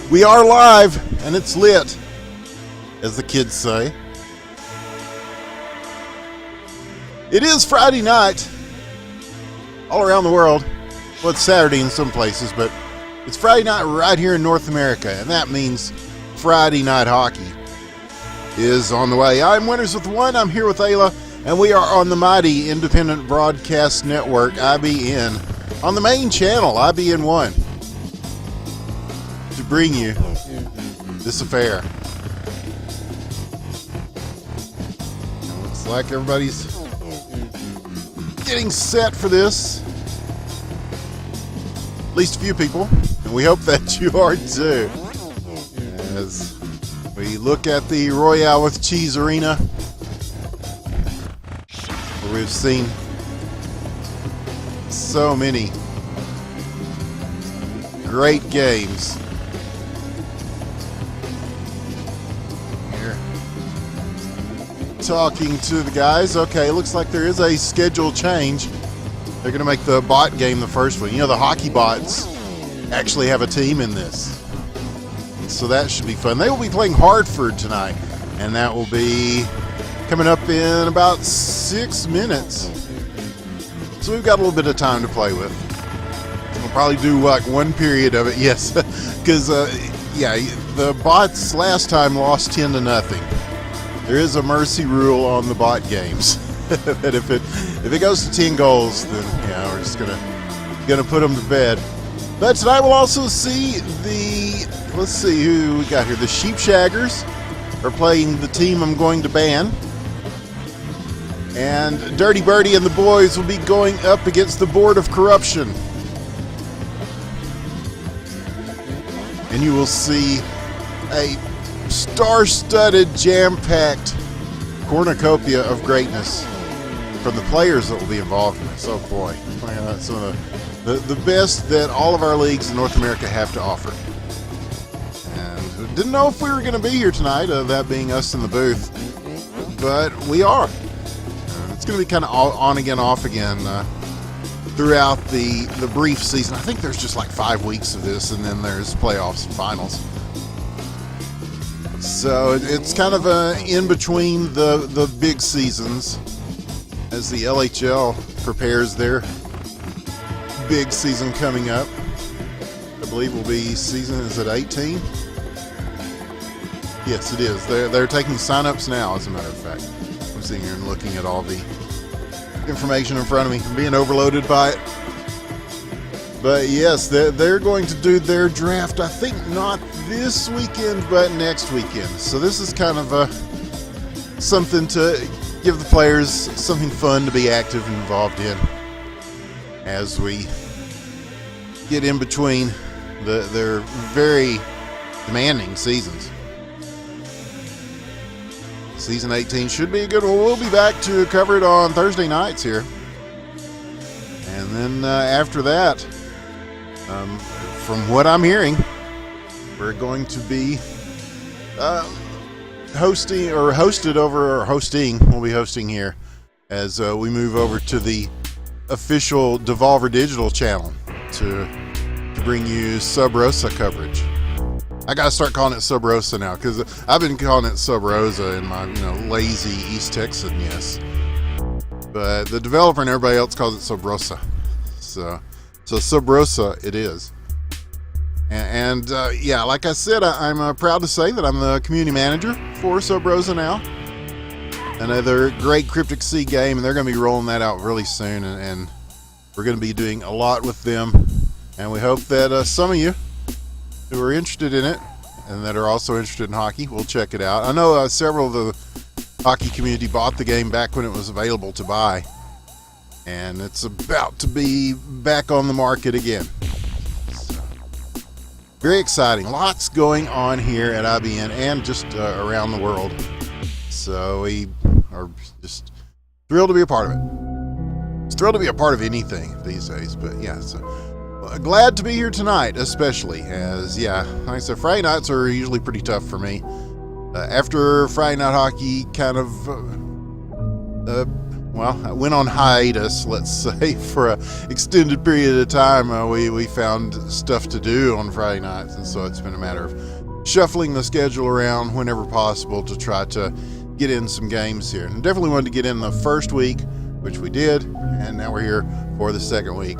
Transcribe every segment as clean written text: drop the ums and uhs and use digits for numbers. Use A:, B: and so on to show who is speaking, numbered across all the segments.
A: We are live, and it's lit, as the kids say. It is Friday night all around the world. Well, it's Saturday in some places, but it's Friday night right here in North America, and that means Friday night hockey is on the way. I'm Winners with One. I'm here with Aila, and we are on the mighty Independent Broadcast Network, IBN, on the main channel, IBN 1, to bring you this affair. It looks like everybody's getting set for this. At least a few people, and we hope that you are too. As we look at the Royale with Cheese Arena, where we've seen so many great games. Here, talking to the guys. Okay, looks like there is a schedule change. They're going to make the bot game the first one. You know, the hockey bots actually have a team in this, so that should be fun. They will be playing Hartford tonight, and that will be coming up in about 6 minutes. So we've got a little bit of time to play with. We'll probably do like one period of it, yes, because yeah, the bots last time lost 10-0. There is a mercy rule on the bot games that if it goes to 10 goals, then yeah, we're just gonna put them to bed. But tonight we'll also see let's see who we got here. The Sheepshaggers are playing the team I'm going to ban. And Dirty Birdie and the boys will be going up against the Board of Corruption. And you will see a star-studded, jam-packed cornucopia of greatness from the players that will be involved in this. Oh boy, some of the best that all of our leagues in North America have to offer. And didn't know if we were going to be here tonight, that being us in the booth, but we are. It's going to be kind of on again, off again throughout the brief season. I think there's just like 5 weeks of this, and then there's playoffs and finals. So it's kind of in between the big seasons as the LHL prepares their big season coming up. I believe will be season, is it 18? Yes, it is. They're taking sign-ups now, as a matter of fact. I'm sitting here and looking at all the information in front of me. I'm being overloaded by it. But yes, they're going to do their draft, I think not this weekend, but next weekend. So this is kind of something to give the players something fun to be active and involved in as we get in between their very demanding seasons. Season 18 should be a good one. We'll be back to cover it on Thursday nights here. And then after that, from what I'm hearing, we're going to be hosting here as we move over to the official Devolver Digital channel to bring you Sub Rosa coverage. I gotta start calling it Sub Rosa now, because I've been calling it Sub Rosa in my lazy East Texanness. But the developer and everybody else calls it Sub Rosa. So Sub Rosa it is. And yeah, like I said, I'm proud to say that I'm the community manager for Sub Rosa now. Another great Cryptic Sea game, and they're going to be rolling that out really soon, and we're going to be doing a lot with them. And we hope that some of you who are interested in it and that are also interested in hockey will check it out. I know several of the hockey community bought the game back when it was available to buy, and it's about to be back on the market again. So, very exciting. Lots going on here at IBN and just around the world. So we are just thrilled to be a part of it. It's thrilled to be a part of anything these days, but yeah, so glad to be here tonight, especially as, yeah, like I said, Friday nights are usually pretty tough for me. After Friday night hockey kind of well, I went on hiatus, let's say, for an extended period of time. We found stuff to do on Friday nights, and so it's been a matter of shuffling the schedule around whenever possible to try to get in some games here. And definitely wanted to get in the first week, which we did, and now we're here for the second week,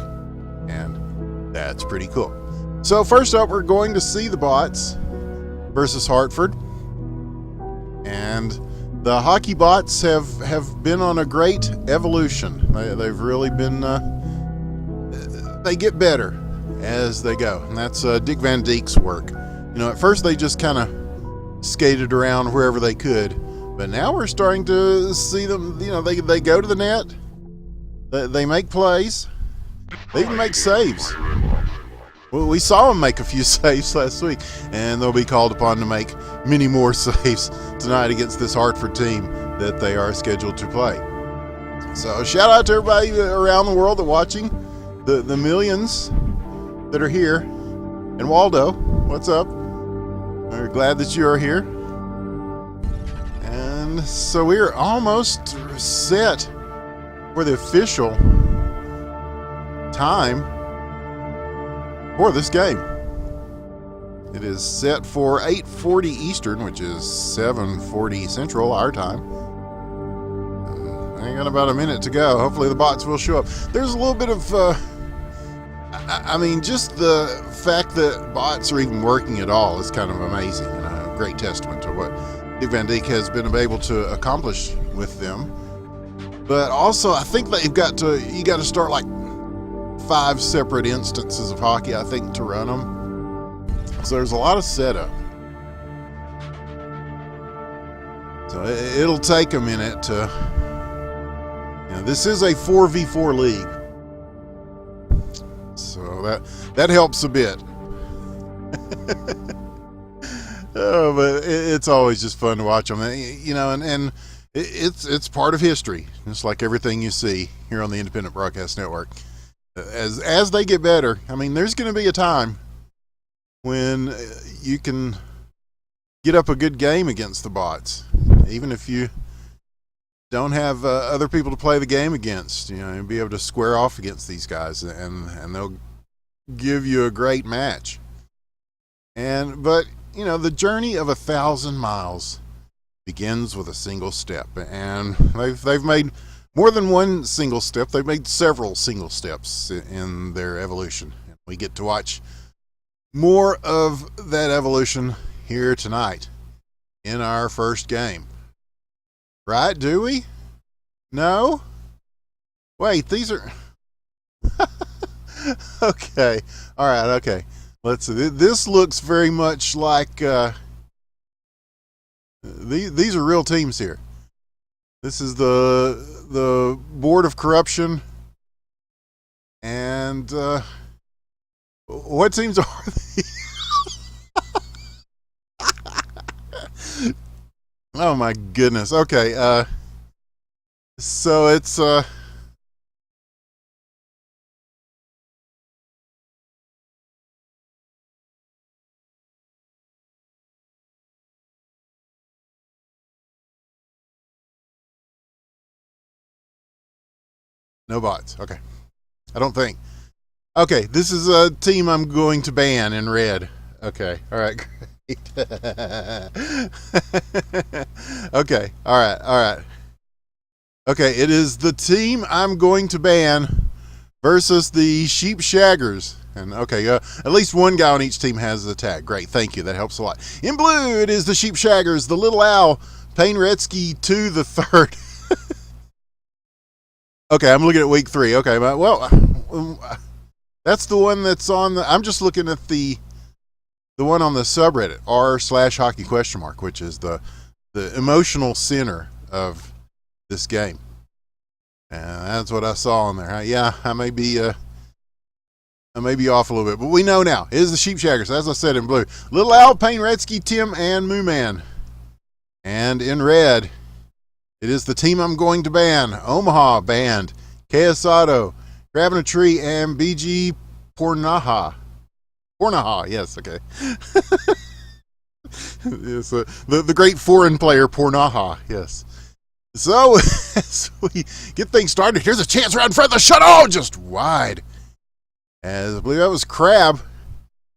A: and that's pretty cool. So first up, we're going to see the Bots versus Hartford, and the hockey Bots have been on a great evolution. They've really been, they get better as they go, and that's Dick Van Dyke's work. You know, at first they just kind of skated around wherever they could, but now we're starting to see them, you know, they go to the net, they make plays, they even make saves. Well, we saw them make a few saves last week, and they'll be called upon to make many more saves tonight against this Hartford team that they are scheduled to play. So shout out to everybody around the world that watching, the millions that are here. And Waldo, what's up? We're glad that you are here. And so we're almost set for the official time for this game. It is set for 8:40 Eastern, which is 7:40 Central, our time. I got about a minute to go. Hopefully the Bots will show up. There's a little bit of, I mean, just the fact that Bots are even working at all is kind of amazing, and a great testament to what Dick Van Dyke has been able to accomplish with them. But also, I think that you got to start like 5 separate instances of hockey, I think, to run them. So there's a lot of setup. So it'll take a minute to, you know, this is a 4v4 league. So that helps a bit. Oh, but it's always just fun to watch them, you know, and it's part of history, just like everything you see here on the Independent Broadcast Network. As they get better, I mean, there's going to be a time when you can get up a good game against the Bots, even if you don't have other people to play the game against. You know, you'll be able to square off against these guys, and they'll give you a great match. But you know, the journey of 1,000 miles begins with a single step, and they've made more than one single step. They've made several single steps in their evolution. We get to watch more of that evolution here tonight in our first game. Right, do we? No? Wait, these are... Okay. All right, okay. Let's see. This looks very much like... These are real teams here. This is the Board of Corruption, and what teams are these? Oh my goodness. Okay, so it's no Bots. Okay. I don't think. Okay, this is a team I'm going to ban in red. Okay. All right. Great. Okay. All right. Okay, it is the team I'm going to ban versus the Sheep Shaggers. And okay, at least one guy on each team has the tag. Great. Thank you. That helps a lot. In blue, it is the Sheep Shaggers, the Little Owl, Payne Retzky to the third. Okay, I'm looking at week 3. Okay, well, that's the one that's on the... I'm just looking at the one on the subreddit, r/hockey?, which is the emotional center of this game. And that's what I saw on there. Yeah, I may be off a little bit, but we know now. It is the Sheep Shaggers, as I said, in blue. Little Owl, Payne Retzky, Tim, and Moo Man. And in red... it is the team I'm going to ban. Omaha banned. KS Grabbing a Tree, and BG Pornaha. Yes, okay. Yes, the great foreign player Pornaha, yes. So, as we get things started, here's a chance right in front of the shot. Oh, just wide. As I believe that was Crab.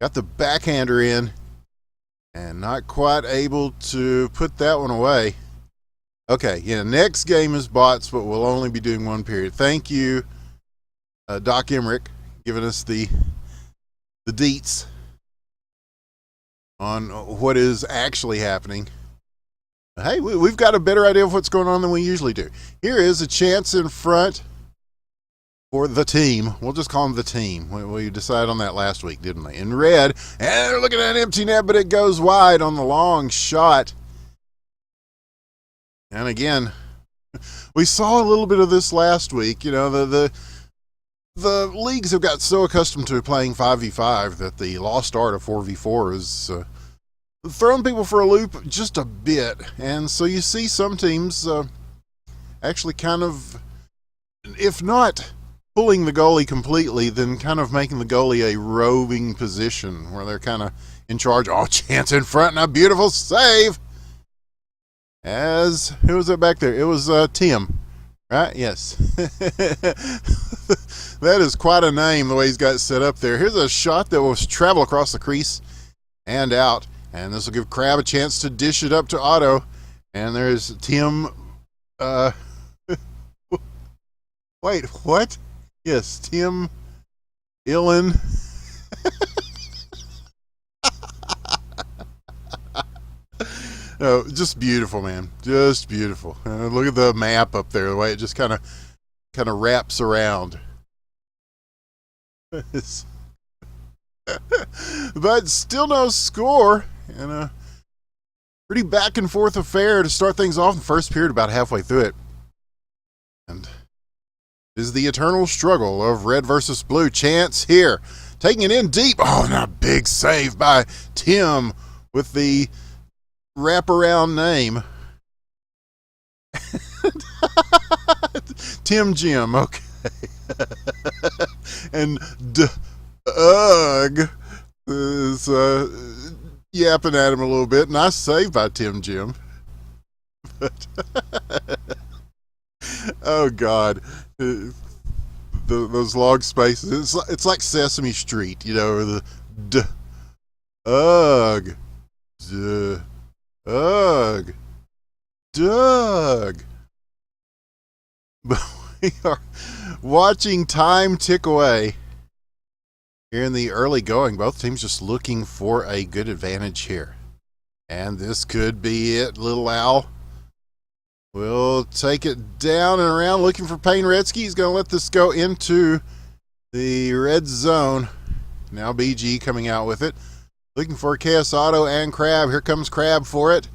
A: Got the backhander in and not quite able to put that one away. Okay, yeah, next game is bots, but we'll only be doing one period. Thank you, Doc Emmerich, giving us the deets on what is actually happening. Hey, we've got a better idea of what's going on than we usually do. Here is a chance in front for the team. We'll just call them the team. We decided on that last week, didn't we? In red, and they're looking at an empty net, but it goes wide on the long shot. And again, we saw a little bit of this last week. You know, the leagues have got so accustomed to playing 5v5 that the lost art of 4v4 is throwing people for a loop just a bit. And so you see some teams actually kind of, if not pulling the goalie completely, then kind of making the goalie a roving position where they're kind of in charge. Oh, chance in front and a beautiful save. As, who was it back there? It was Tim, right? Yes. That is quite a name, the way he's got it set up there. Here's a shot that will travel across the crease and out. And this will give Crab a chance to dish it up to Otto. And there's Tim. Wait, what? Yes, Tim Illen. Oh, just beautiful, man. Just beautiful. Look at the map up there, the way it just kind of wraps around. But still no score, and a pretty back and forth affair to start things off in the first period, about halfway through it. And is the eternal struggle of red versus blue. Chance here, taking it in deep. Oh, and a big save by Tim with the wraparound name. Tim Jim, okay. And Doug is yapping at him a little bit. Nice save by Tim Jim. But oh, God. Those log spaces. It's like Sesame Street, you know, the Doug. Doug. But we are watching time tick away here in the early going. Both teams just looking for a good advantage here. And this could be it. Little Al will take it down and around looking for Payne Redsky. He's going to let this go into the red zone. Now BG coming out with it. Looking for KS Auto and Crab. Here comes Crab for it.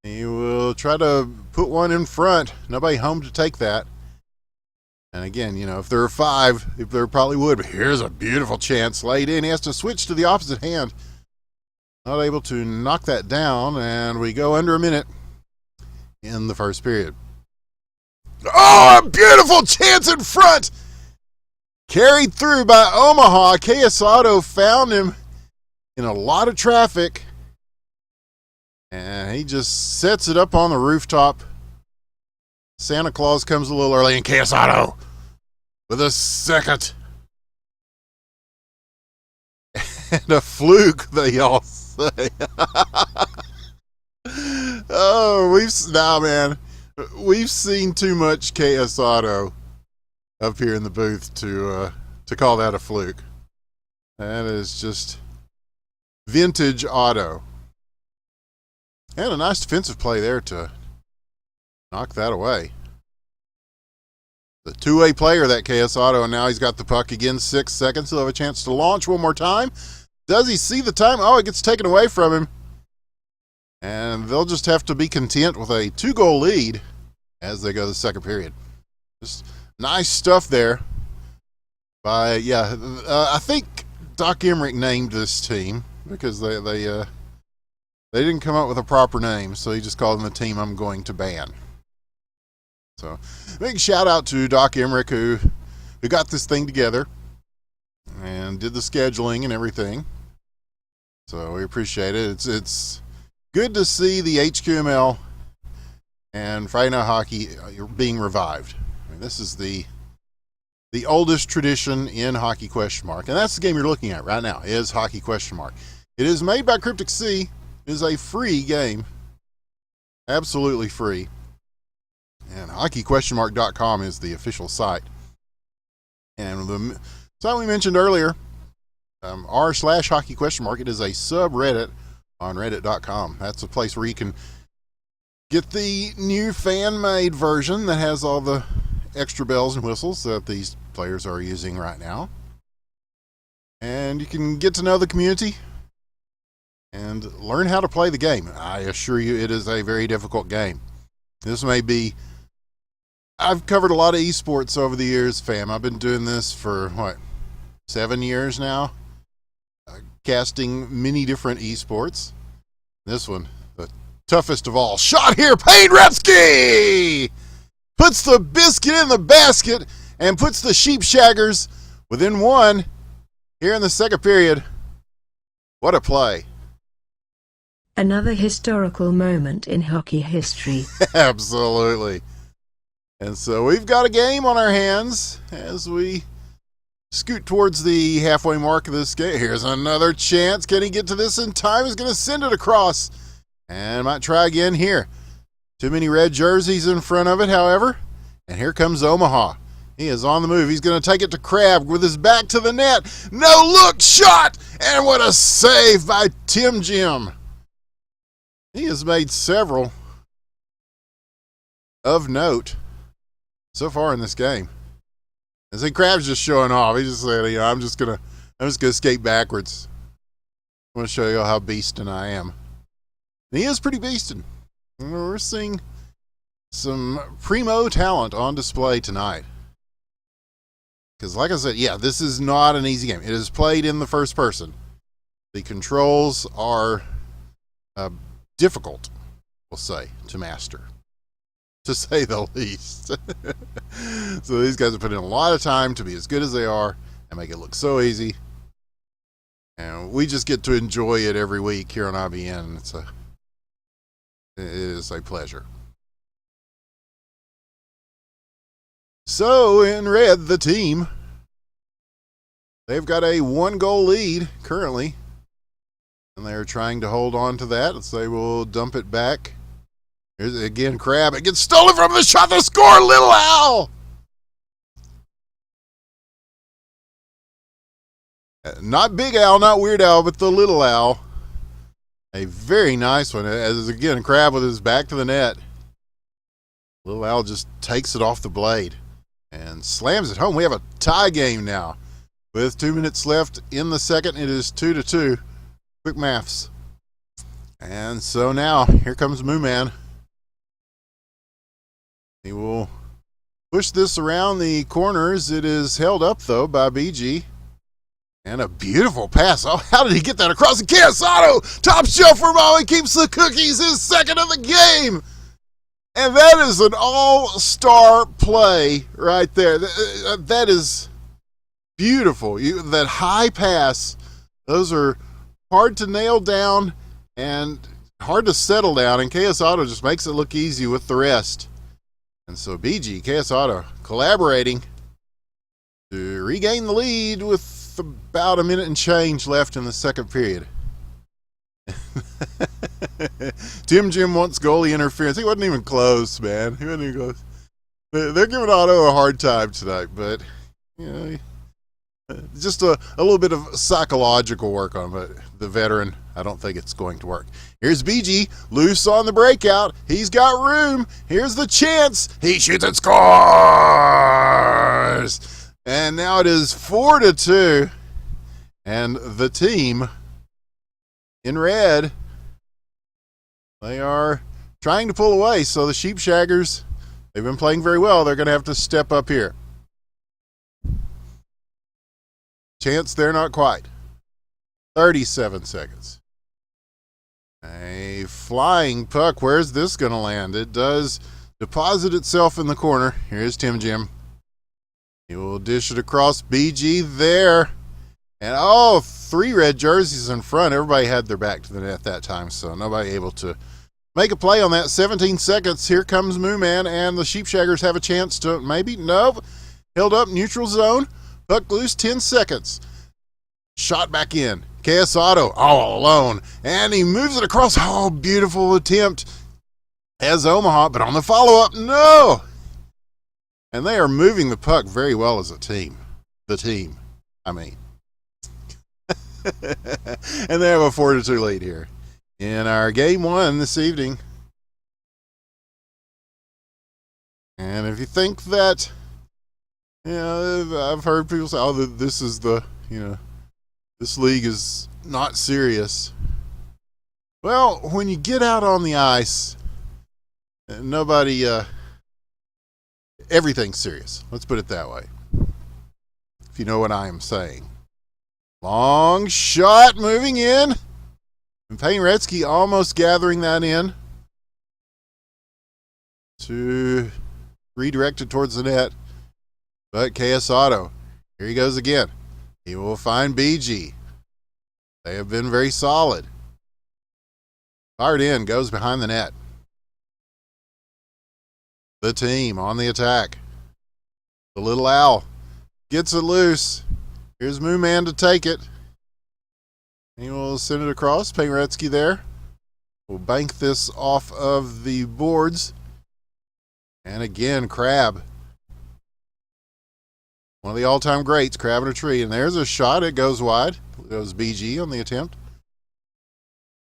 A: He will try to put one in front. Nobody home to take that. And again, you know, if there were five, if there probably would. But here's a beautiful chance laid in. He has to switch to the opposite hand. Not able to knock that down. And we go under a minute in the first period. Oh, a beautiful chance in front. Carried through by Omaha. KS Auto found him in a lot of traffic. And he just sets it up on the rooftop. Santa Claus comes a little early, and KS Auto with a second. And a fluke, they all say. Oh, man. We've seen too much KS Auto up here in the booth to call that a fluke. That is just vintage Auto. And a nice defensive play there to knock that away. The two-way player, that KS Auto, and now he's got the puck again. 6 seconds. He'll have a chance to launch one more time. Does he see the time? Oh, it gets taken away from him. And they'll just have to be content with a 2-goal lead as they go to the second period. Just nice stuff there. I think Doc Emmerich named this team because they didn't come up with a proper name, so he just called them the team I'm going to ban. So, big shout out to Doc Emmerich who got this thing together and did the scheduling and everything. So we appreciate it. It's good to see the HQML and Friday Night Hockey being revived. I mean, this is the oldest tradition in Hockey ? And that's the game you're looking at right now, is Hockey ? It is made by Cryptic Sea. It is a free game. Absolutely free. And hockey?.com is the official site. And the site we mentioned earlier, r/hockey ? It is a subreddit on reddit.com. That's a place where you can get the new fan-made version that has all the extra bells and whistles that these players are using right now. And you can get to know the community and learn how to play the game. I assure you, it is a very difficult game. This may be... I've covered a lot of esports over the years, fam. I've been doing this for, 7 years now? Casting many different esports. This one, the toughest of all. Shot here, Payne Gretzky! Puts the biscuit in the basket and puts the Sheepshaggers within one here in the second period. What a play.
B: Another historical moment in hockey history.
A: Absolutely. And so we've got a game on our hands as we scoot towards the halfway mark of this game. Here's another chance. Can he get to this in time? He's going to send it across. And might try again here. Too many red jerseys in front of it, however. And here comes Omaha. He is on the move. He's going to take it to Crab with his back to the net. No look shot! And what a save by Tim Jim. He has made several of note so far in this game. I think Crab's just showing off. He just said, I'm just gonna skate backwards. I'm gonna show you how beastin' I am. And he is pretty beastin'. We're seeing some primo talent on display tonight. Because like I said, this is not an easy game. It is played in the first person. The controls are difficult, we'll say, to master, to say the least. So these guys have put in a lot of time to be as good as they are and make it look so easy. And we just get to enjoy it every week here on IBN. It is a pleasure. So in red, the team, they've got a 1-goal lead currently. And they're trying to hold on to that. So they will dump it back. Here's again Crab. It gets stolen from the shot. The score, Little Al. Not Big Al, not Weird Al, but the Little Al. A very nice one. As again, Crab with his back to the net. Little Al just takes it off the blade and slams it home. We have a tie game now. With 2 minutes left in the second, it is 2-2. Quick maths. And so now, here comes Moo Man. He will push this around the corners. It is held up, though, by BG. And a beautiful pass. Oh, how did he get that across? Chiasato, top shelf for Molly, keeps the cookies, his second of the game. And that is an all-star play right there. That is beautiful. That high pass, those are hard to nail down and hard to settle down, and Chiasato just makes it look easy with the rest. And so BG, Chiasato, collaborating to regain the lead with about a minute and change left in the second period. Tim Jim wants goalie interference. He wasn't even close, man. He wasn't even close. They're giving Otto a hard time tonight, but just a little bit of psychological work on the veteran. I don't think it's going to work. Here's BG, loose on the breakout. He's got room. Here's the chance. He shoots and scores. And now it is 4-2. And the team in red, they are trying to pull away. So the Sheepshaggers, they've been playing very well. They're going to have to step up here. Chance there, not quite. 37 seconds. A flying puck. Where's this going to land? It does deposit itself in the corner. Here's Tim Jim. He will dish it across. BG there. And 3 red jerseys in front. Everybody had their back to the net that time, so nobody able to make a play on that. 17 seconds. Here comes Moo Man, and the Sheepshaggers have a chance to maybe. Nope. Held up, neutral zone. Puck loose, 10 seconds. Shot back in. KS Auto all alone, and he moves it across. Oh, beautiful attempt as Omaha, but on the follow-up, no! And they are moving the puck very well as a team. The team, I mean. And they have a 4-2 lead here in our game one this evening. And if you think that, I've heard people say, oh, this is this league is not serious. Well, when you get out on the ice, everything's serious. Let's put it that way. If you know what I am saying. Long shot moving in. And Payne Retzky almost gathering that in to redirect it towards the net. But KS Auto, here he goes again. He will find BG. They have been very solid. Fired in, goes behind the net. The team on the attack. The little owl gets it loose. Here's Moo Man to take it. He will send it across. Payne Retzky there. We'll bank this off of the boards. And again, Crab. One of the all-time greats, Crab in a tree. And there's a shot. It goes wide. It goes BG on the attempt.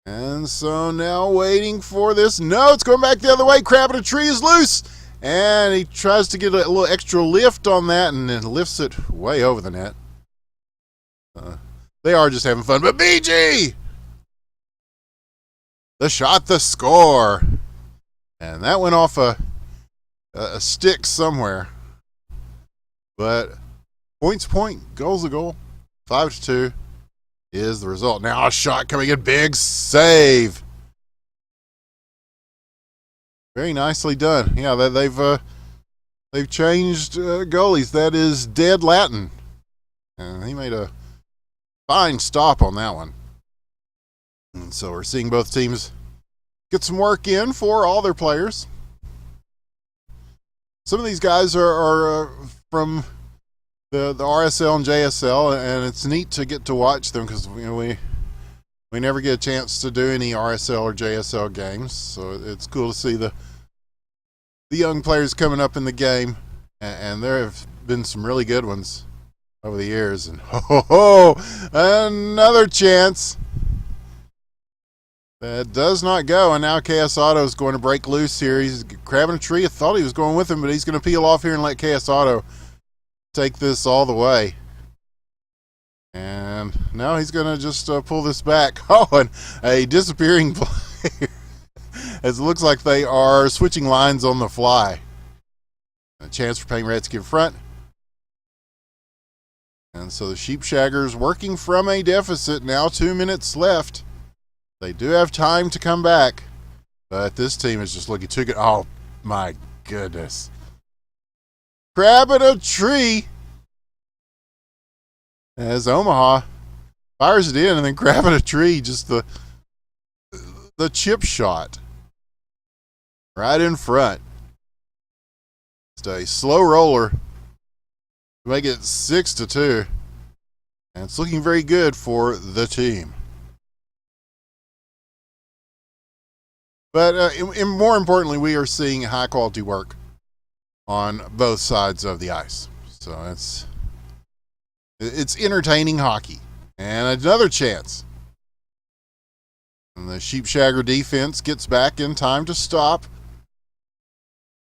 A: And so now waiting for this. No, it's going back the other way. Crab in a tree is loose. And he tries to get a little extra lift on that and then lifts it way over the net. They are just having fun. But BG! The shot, the score. And that went off a stick somewhere. But points point, goal's a goal. 5-2 is the result. Now a shot coming in. Big save. Very nicely done. Yeah, they've changed goalies. That is Dead Latin. And he made a fine stop on that one. And so we're seeing both teams get some work in for all their players. Some of these guys are from the RSL and JSL, and it's neat to get to watch them because we never get a chance to do any RSL or JSL games. So it's cool to see the young players coming up in the game, and there have been some really good ones over the years. And another chance that does not go, and now KS Auto is going to break loose here. He's grabbing a tree. I thought he was going with him, but he's going to peel off here and let KS Auto take this all the way. And now he's going to just pull this back. Oh, and a disappearing player, as it looks like they are switching lines on the fly. A chance for Payne Retzky in front. And so the Sheepshaggers working from a deficit. Now 2 minutes left. They do have time to come back. But this team is just looking too good. Oh, my goodness. Crab in a tree. As Omaha fires it in, and then Crab in a tree. Just the chip shot. Right in front. It's a slow roller. Make it 6-2, and it's looking very good for the team. But more importantly, we are seeing high quality work on both sides of the ice. So it's entertaining hockey. And another chance. And the Sheepshagger defense gets back in time to stop.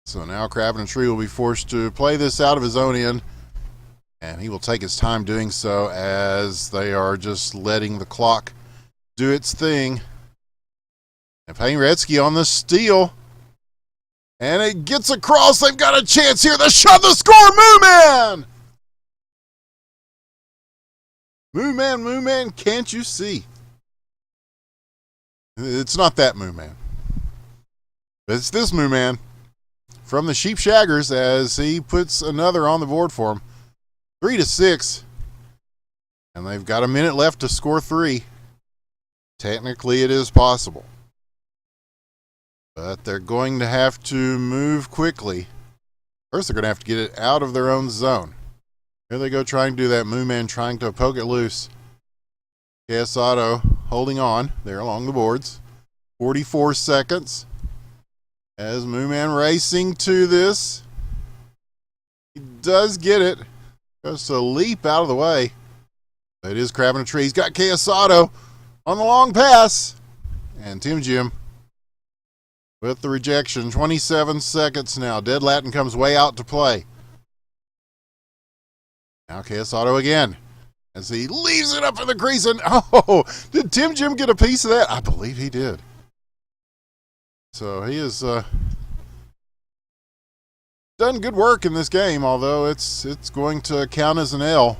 A: So now Crab in a Tree will be forced to play this out of his own end. And he will take his time doing so as they are just letting the clock do its thing. And Payne Retzky on the steal. And it gets across. They've got a chance here. The shot, the score, Moo Man! Moo Man, can't you see? It's not that Moo Man. But it's this Moo Man from the Sheepshaggers as he puts another on the board for him. 3-6, and they've got a minute left to score 3. Technically, it is possible. But they're going to have to move quickly. First, they're going to have to get it out of their own zone. Here they go trying to do that. Moo Man trying to poke it loose. KS Auto holding on there along the boards. 44 seconds. As Moo Man racing to this. He does get it. Goes to leap out of the way. It is crabbing a tree. He's got KS Auto on the long pass. And Tim Jim with the rejection. 27 seconds now. Dead Latin comes way out to play. Now KS Auto again. As he leaves it up in the crease. And oh, did Tim Jim get a piece of that? I believe he did. So he has done good work in this game, although it's going to count as an L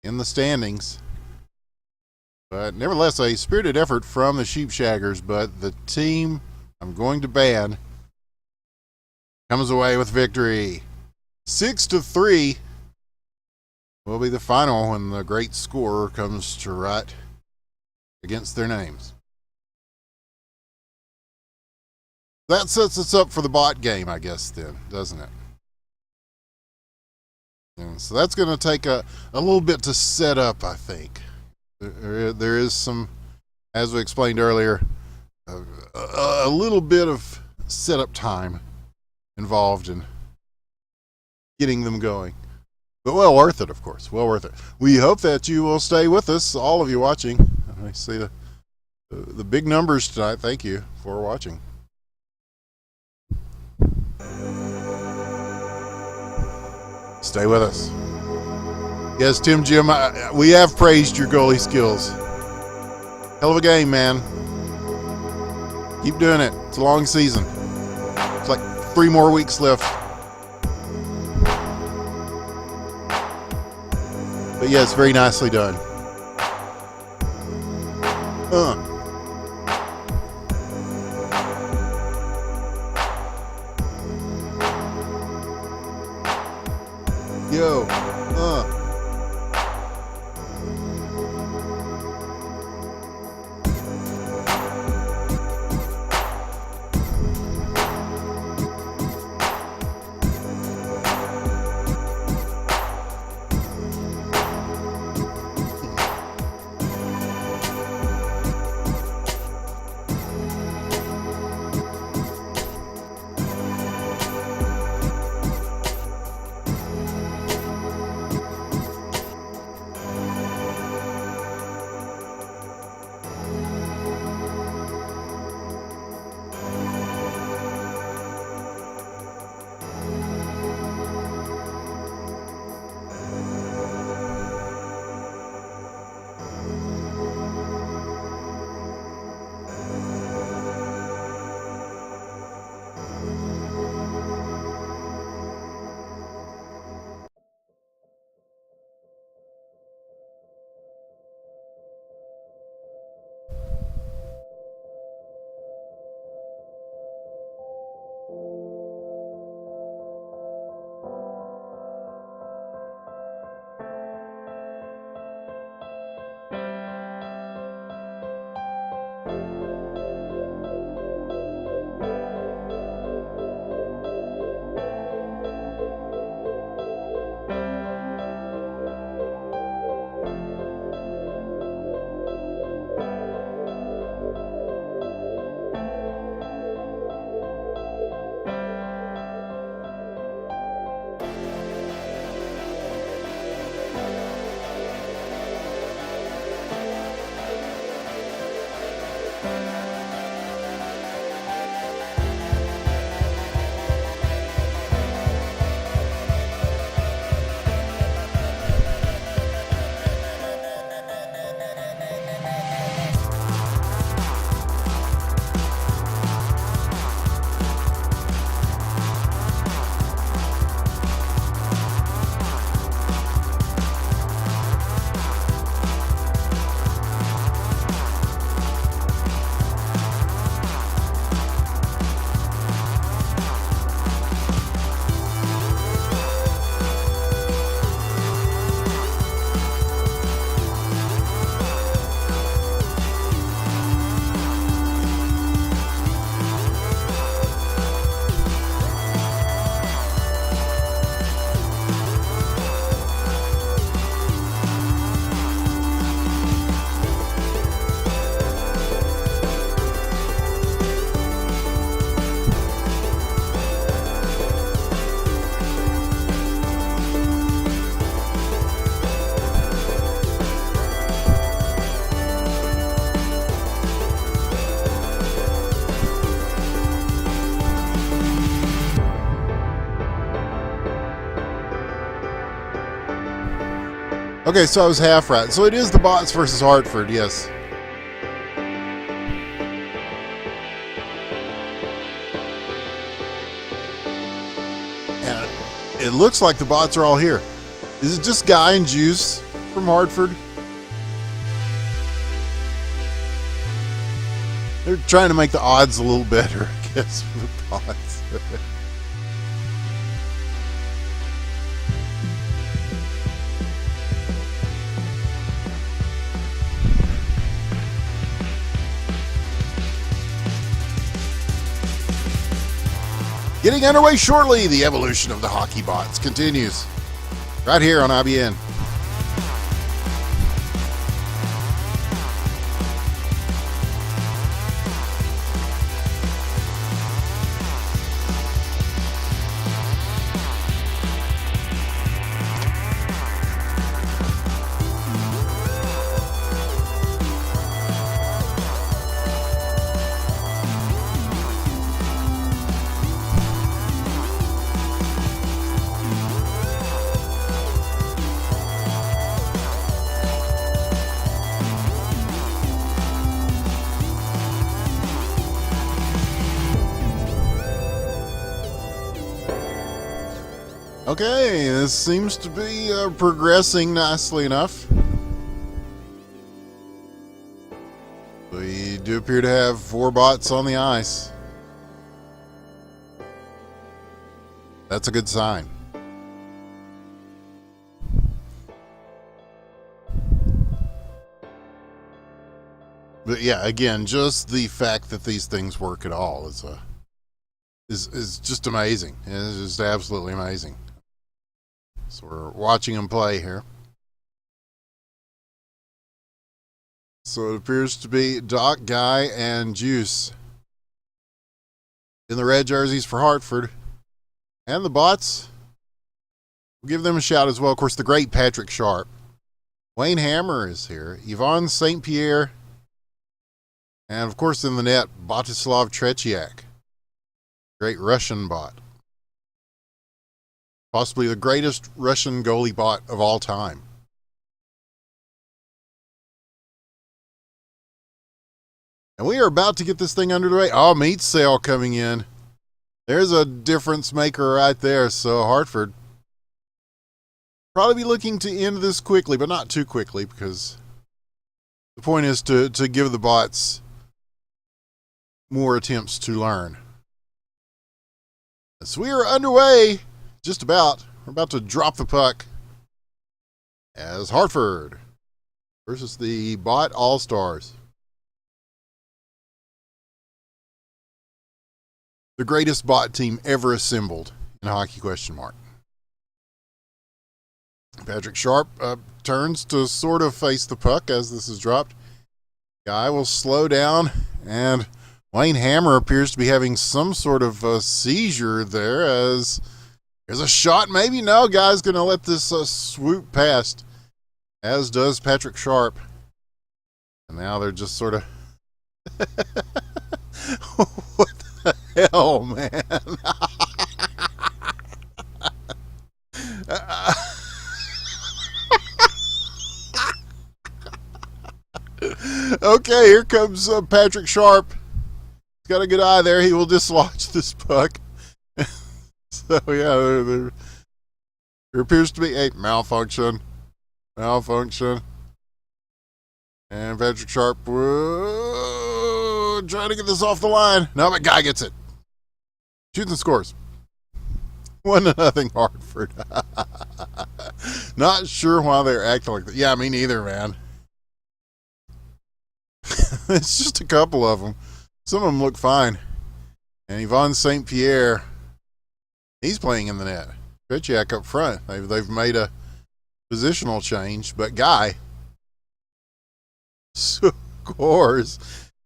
A: in the standings. But nevertheless, a spirited effort from the Sheepshaggers, but the team I'm going to ban comes away with victory. 6-3 will be the final when the great scorer comes to write against their names. That sets us up for the bot game, I guess, then, doesn't it? And so that's going to take a little bit to set up, I think. There is some, as we explained earlier, a little bit of setup time involved in getting them going. But well worth it, of course. Well worth it. We hope that you will stay with us, all of you watching. I see the big numbers tonight. Thank you for watching. Stay with us. Yes, Tim Jim, we have praised your goalie skills. Hell of a game, man. Keep doing it. It's a long season. It's like 3 more weeks left. But yes, very nicely done. Yo. Okay, so I was half right. So it is the Bots versus Hartford, yes. And it looks like the Bots are all here. Is it just Guy and Juice from Hartford? They're trying to make the odds a little better, I guess, for the Bots. Getting underway shortly, the evolution of the hockey bots continues. Right here on IBN. Okay, this seems to be progressing nicely enough. We do appear to have 4 bots on the ice. That's a good sign. But yeah, again, just the fact that these things work at all is just amazing. It's just absolutely amazing. So we're watching them play here. So it appears to be Doc, Guy, and Juice in the red jerseys for Hartford. And the Bots, we'll give them a shout as well. Of course, the great Patrick Sharp. Wayne Hammer is here. Yvonne St. Pierre. And of course, in the net, Botislav Tretiak. Great Russian bot. Possibly the greatest Russian goalie bot of all time. And we are about to get this thing underway. Oh, meat sale coming in. There's a difference maker right there. So Hartford probably be looking to end this quickly, but not too quickly, because the point is to give the bots more attempts to learn. So we are underway. Just about. We're about to drop the puck as Hartford versus the Bot All-Stars. The greatest bot team ever assembled in hockey, question mark. Patrick Sharp turns to sort of face the puck as this is dropped. Guy will slow down, and Wayne Hammer appears to be having some sort of seizure there as there's a shot, maybe. No, Guy's going to let this swoop past, as does Patrick Sharp. And now they're just sort of... What the hell, man? Okay, here comes Patrick Sharp. He's got a good eye there. He will dislodge this puck. So, yeah, there appears to be a malfunction. And Patrick Sharp trying to get this off the line. No, but Guy gets it. Shoots and scores. 1-0 Hartford. Not sure why they're acting like that. Yeah, me neither, man. It's just a couple of them. Some of them look fine. And Yvonne St. Pierre, he's playing in the net. Tretiak up front. They've made a positional change, but Guy scores.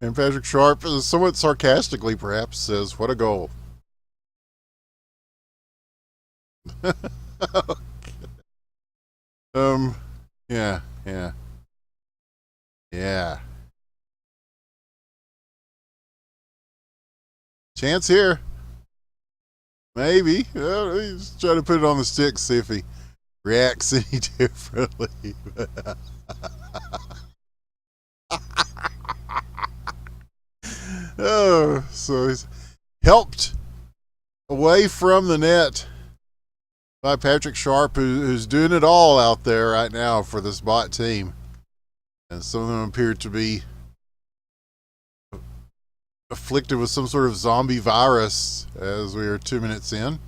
A: And Patrick Sharp, somewhat sarcastically perhaps, says, "What a goal." Yeah. Chance here. Maybe. He's trying to put it on the stick, see if he reacts any differently. Oh, so he's helped away from the net by Patrick Sharp, who's doing it all out there right now for this bot team. And some of them appear to be afflicted with some sort of zombie virus as we are 2 minutes in.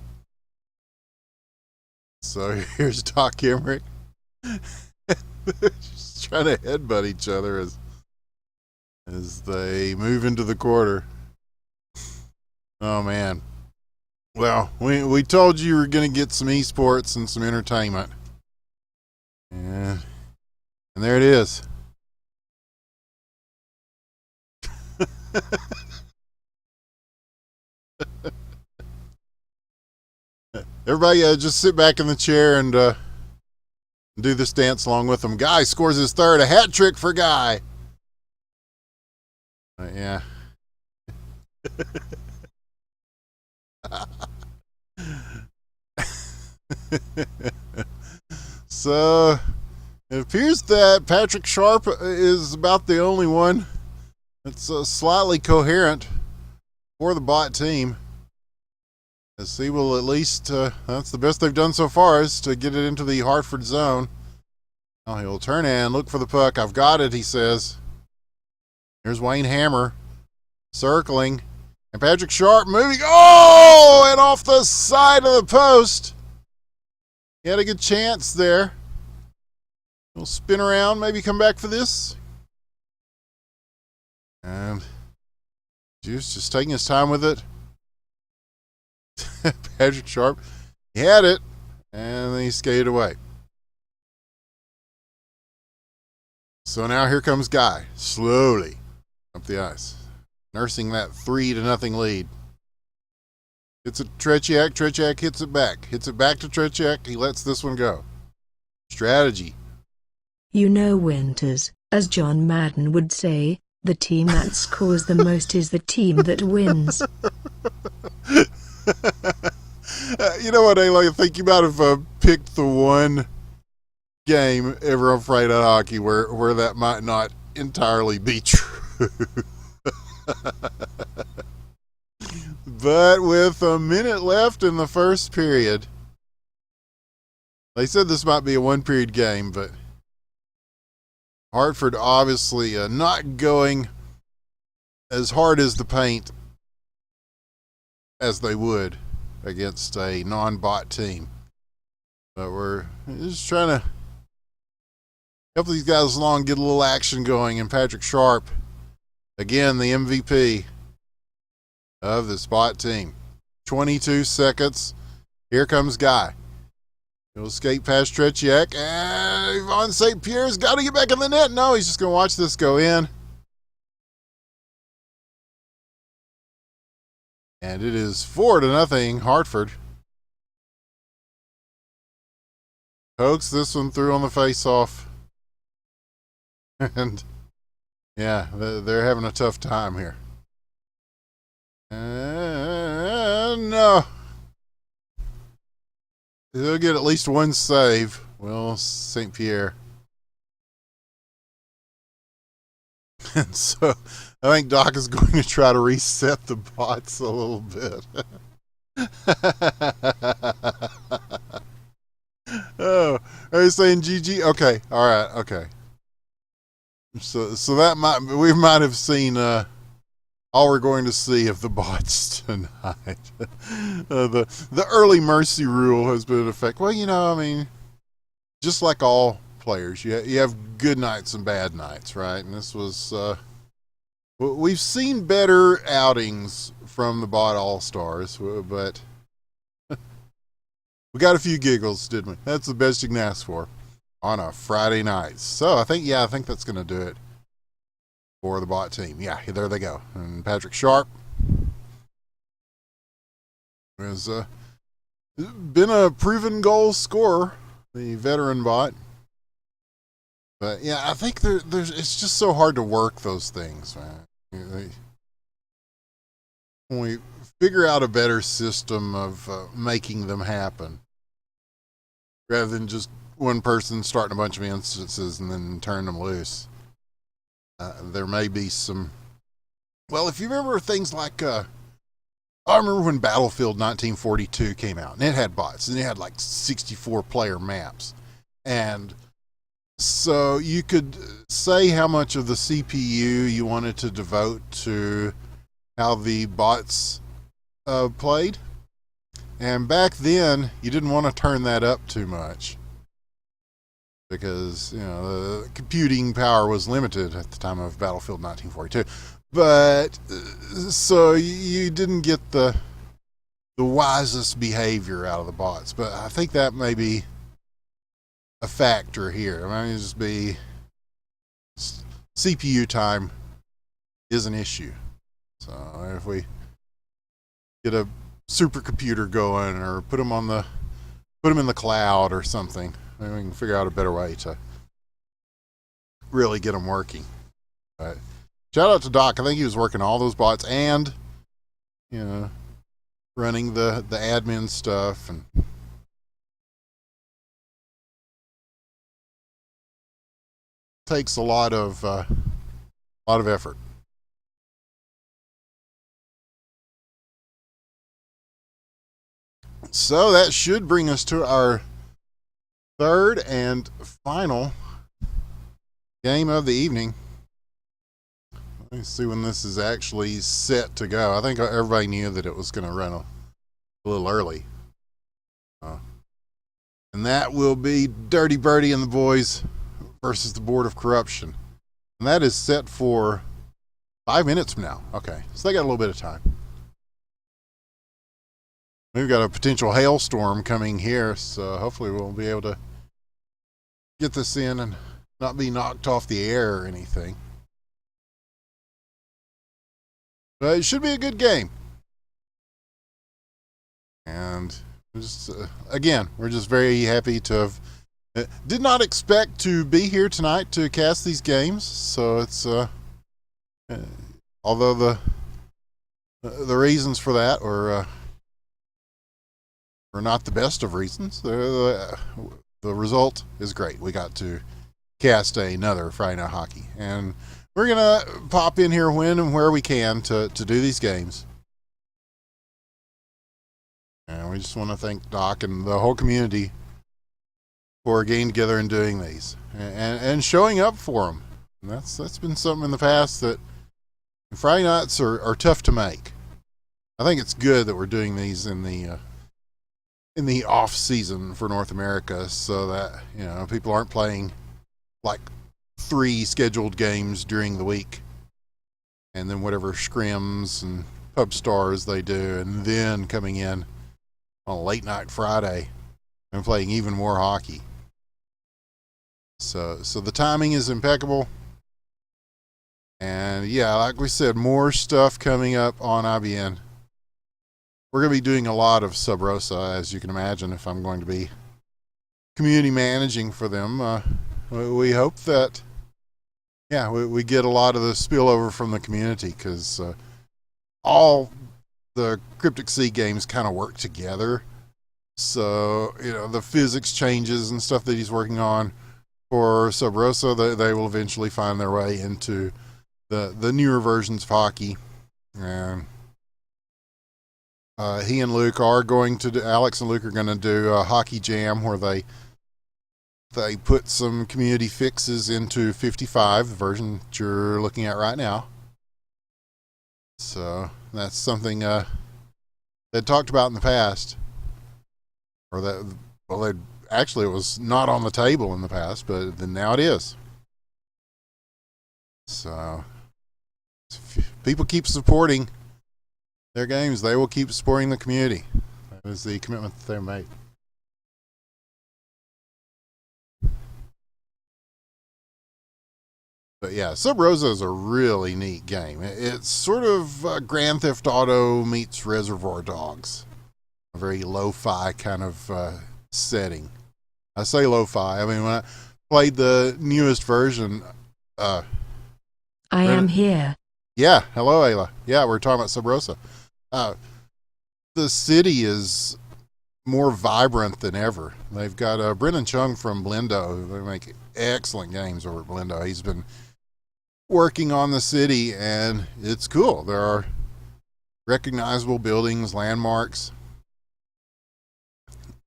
A: So here's Doc Emmerich. Just trying to headbutt each other as they move into the quarter. Oh, man. Well, we told you were going to get some esports and some entertainment. And there it is. Everybody just sit back in the chair and do this dance along with them. Guy scores his third. A hat trick for Guy. Yeah. So it appears that Patrick Sharp is about the only one that's slightly coherent for the bot team. As he will at least, that's the best they've done so far, is to get it into the Hartford zone. Now he'll turn and look for the puck. I've got it, he says. Here's Wayne Hammer circling. And Patrick Sharp moving. Oh! And off the side of the post. He had a good chance there. He'll spin around, maybe come back for this. And Juice just taking his time with it. Patrick Sharp, he had it, and then he skated away. So now here comes Guy, slowly up the ice, nursing that 3-0 lead. Hits it to Tretiak. Tretiak hits it back to Tretiak. He lets this one go. Strategy.
B: You know, Winters, as John Madden would say, the team that scores the most is the team that wins.
A: You know what, Aila? I think you might have picked the one game ever on Friday Night Hockey where that might not entirely be true. But with a minute left in the first period, they said this might be a one-period game, but Hartford obviously not going as hard as the paint as they would against a non-bot team. But we're just trying to help these guys along, get a little action going. And Patrick Sharp, again, the MVP of this bot team. 22 seconds. Here comes Guy. He'll escape past Tretiak. And Yvonne St. Pierre's got to get back in the net. No, he's just going to watch this go in. And it is 4-0 Hartford. Pokes this one through on the face-off. And, yeah, they're having a tough time here. And no. They'll get at least one save. Well, St. Pierre. And so I think Doc is going to try to reset the bots a little bit. Oh, are you saying GG? Okay, all right, okay. So that we might have seen all we're going to see of the bots tonight. The early mercy rule has been in effect. Well, you know, I mean, just like all players, you have good nights and bad nights, right? And this was we've seen better outings from the bot all-stars, but we got a few giggles, didn't we? That's the best you can ask for on a Friday night. So I think that's going to do it for the bot team. Yeah, there they go. And Patrick Sharp has been a proven goal scorer, the veteran bot. But yeah, I think there's it's just so hard to work those things, man. When we figure out a better system of making them happen, rather than just one person starting a bunch of instances and then turning them loose. There may be some. Well, if you remember things like, I remember when Battlefield 1942 came out, and it had bots, and it had like 64 player maps, and so you could say how much of the CPU you wanted to devote to how the bots played. And back then, you didn't want to turn that up too much because, the computing power was limited at the time of Battlefield 1942. But so you didn't get the wisest behavior out of the bots. But I think that may be a factor here. I mean, just be CPU time is an issue. So if we get a supercomputer going or put them in the cloud or something, maybe we can figure out a better way to really get them working. But shout out to Doc. I think he was working all those bots and running the admin stuff, and takes a lot of effort. So that should bring us to our third and final game of the evening. Let me see when this is actually set to go. I think everybody knew that it was going to run a little early. And that will be Dirty Birdie and the Boys versus the Board of Corruption. And that is set for 5 minutes from now. Okay, so they got a little bit of time. We've got a potential hailstorm coming here, so hopefully we'll be able to get this in and not be knocked off the air or anything. But it should be a good game. And just, again, we're just very happy to have. Did not expect to be here tonight to cast these games, so it's although the reasons for that were not the best of reasons. The result is great. We got to cast another Friday Night Hockey, and we're gonna pop in here when and where we can to do these games. And we just want to thank Doc and the whole community for getting together and doing these and showing up for them. And that's been something in the past that Friday nights are tough to make. I think it's good that we're doing these in the off season for North America, so that people aren't playing like 3 scheduled games during the week and then whatever scrims and pub stars they do, and then coming in on a late night Friday and playing even more hockey. So the timing is impeccable. And yeah, like we said, more stuff coming up on IBN. We're going to be doing a lot of Sub Rosa, as you can imagine, if I'm going to be community managing for them. We hope that, we get a lot of the spillover from the community, because all the Cryptic Sea games kind of work together. So, the physics changes and stuff that he's working on for Sub Rosa, they will eventually find their way into the newer versions of hockey. And he and Luke are going to Alex and Luke are going to do a hockey jam where they put some community fixes into 55, the version that you're looking at right now. So that's something they'd talked about in the past, or actually it was not on the table in the past, but then now it is. So if people keep supporting their games, they will keep supporting the community. That is the commitment that they made. But yeah, Sub Rosa is a really neat game. It's sort of Grand Theft Auto meets Reservoir Dogs. A very lo-fi kind of setting. I say lo-fi. I mean, when I played the newest version...
B: I am here.
A: Yeah, hello, Aila. Yeah, we're talking about Sub Rosa. The city is more vibrant than ever. They've got Brennan Chung from Blendo. They make excellent games over at Blendo. He's been working on the city, and it's cool. There are recognizable buildings, landmarks.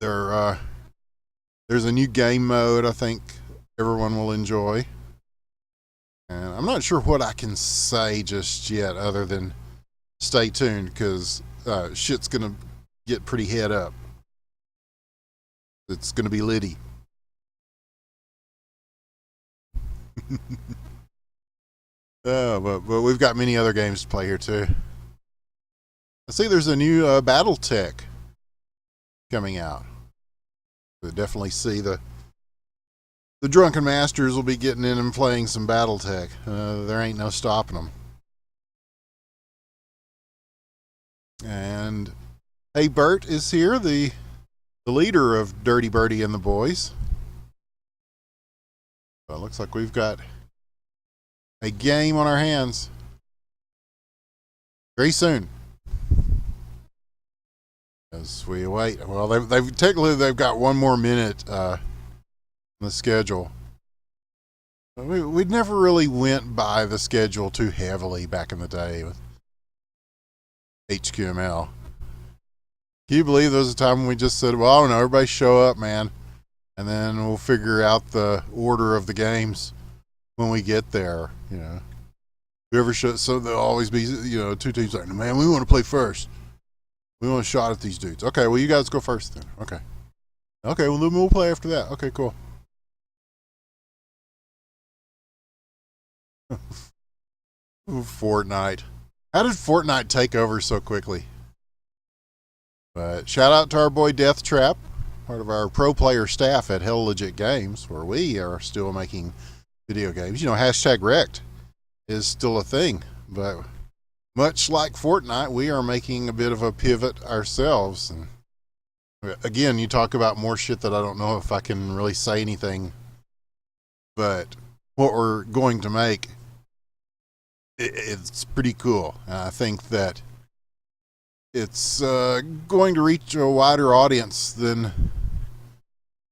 A: There's a new game mode I think everyone will enjoy. And I'm not sure what I can say just yet other than stay tuned, because shit's going to get pretty head up. It's going to be litty. But we've got many other games to play here too. I see there's a new BattleTech coming out. So definitely see the Drunken Masters will be getting in and playing some BattleTech. There ain't no stopping them. And Hey Bert is here, the leader of Dirty Birdie and the boys. So it looks like we've got a game on our hands very soon. As we await. Well, they've got one more minute on the schedule. We'd never really went by the schedule too heavily back in the day with HQML. Can you believe there was a time when we just said, well, I don't know, everybody show up, man, and then we'll figure out the order of the games when we get there, you know. Whoever shows, so there'll always be, you know, two teams like, man, we want to play first. We want a shot at these dudes. Okay, well, you guys go first then. Okay. Okay, well, then we'll play after that. Okay, cool. Fortnite. How did Fortnite take over so quickly? But shout out to our boy Death Trap, part of our pro player staff at Hell Legit Games, where we are still making video games. You know, hashtag Wrecked is still a thing, but much like Fortnite, we are making a bit of a pivot ourselves. And again, you talk about more shit that I don't know if I can really say anything, but what we're going to make, it's pretty cool. And I think that it's going to reach a wider audience than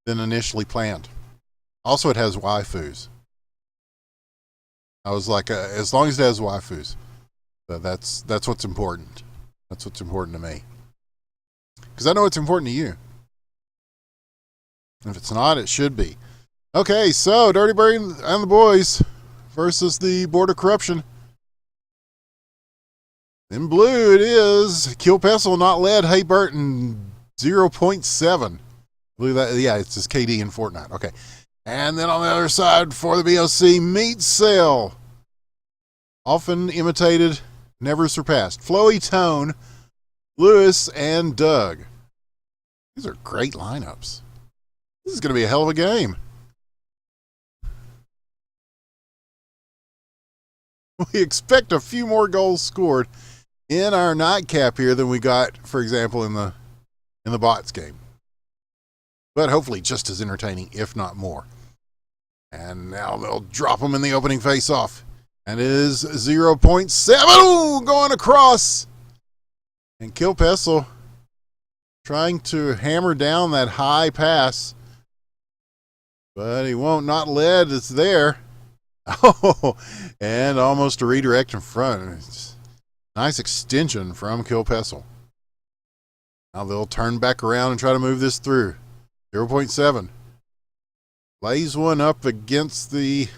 A: initially planned. Also, it has waifus. I was like, as long as it has waifus, that's what's important. That's what's important to me. Because I know it's important to you. If it's not, it should be. Okay, so Dirty Birdie and the boys versus the Board of Corruption. In blue, it is Kill Pestle, not led. Hey Burton, 0.7. Believe that? Yeah, it's his KD in Fortnite. Okay. And then on the other side for the BOC, Meat Sale. Often imitated, never surpassed. Flowy Tone, Lewis, and Doug. These are great lineups. This is going to be a hell of a game. We expect a few more goals scored in our nightcap here than we got, for example, in the bots game. But hopefully just as entertaining, if not more. And now they'll drop them in the opening face-off. And it is 0.7 going across. And Kill Pestle trying to hammer down that high pass. But he won't. Not led. It's there. Oh, and almost a redirect in front. It's nice extension from Kill Pestle. Now they'll turn back around and try to move this through. 0.7. Lays one up against the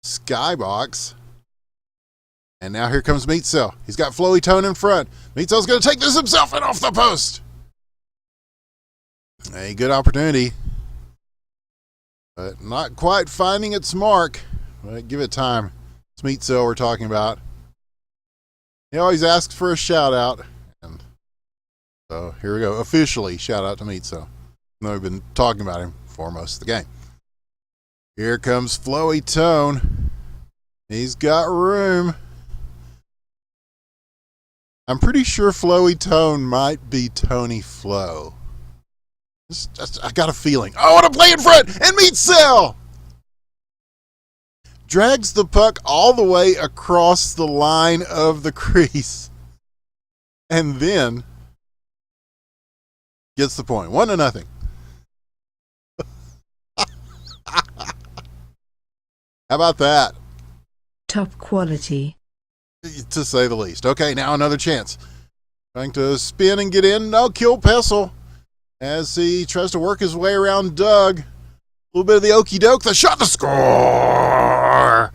A: skybox. And now here comes Meat Cell. He's got Flowy Tone in front. Meat Cell's going to take this himself and off the post. A good opportunity. But not quite finding its mark. But give it time. It's Meat Cell we're talking about. He always asks for a shout out. And so here we go. Officially, shout out to Meat Cell. I know we've been talking about him for most of the game. Here comes Flowy Tone. He's got room. I'm pretty sure Flowy Tone might be Tony Flo. I got a feeling. Oh, what a play in front! And Meat Cell! Drags the puck all the way across the line of the crease. And then gets the point. 1-0. How about that?
B: Top quality.
A: To say the least. Okay, now another chance. Trying to spin and get in. No, kill Pessel as he tries to work his way around Doug. A little bit of the okey doke. The shot, the score.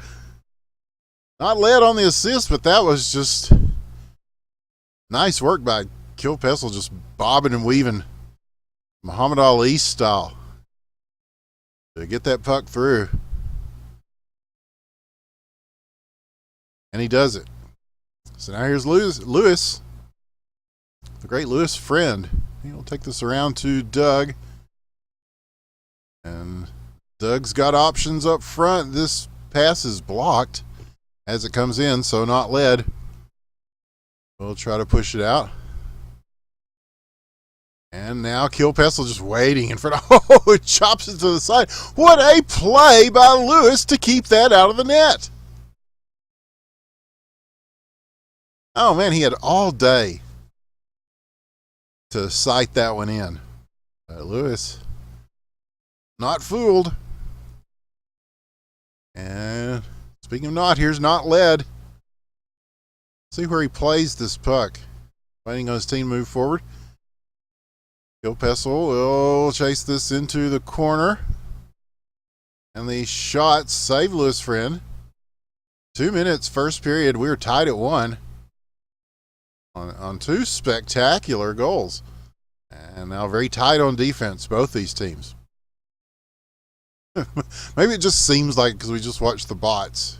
A: Not led on the assist, but that was just nice work by Kill Pessel, just bobbing and weaving Muhammad Ali style to get that puck through. And he does it. So now here's Lewis, the great Lewis friend. He'll take this around to Doug. And Doug's got options up front. This pass is blocked as it comes in, so not led. We'll try to push it out. And now Kill Pessel just waiting in front of... Oh, it chops it to the side. What a play by Lewis to keep that out of the net. Oh, man, he had all day to sight that one in. Lewis, not fooled. And speaking of not, here's not led. See where he plays this puck. Waiting on his team to move forward. Kill Pessel will chase this into the corner. And the shot saved Lewis' friend. 2 minutes, first period. We were tied at 1. On 2 spectacular goals. And now very tight on defense, both these teams. Maybe it just seems like because we just watched the bots.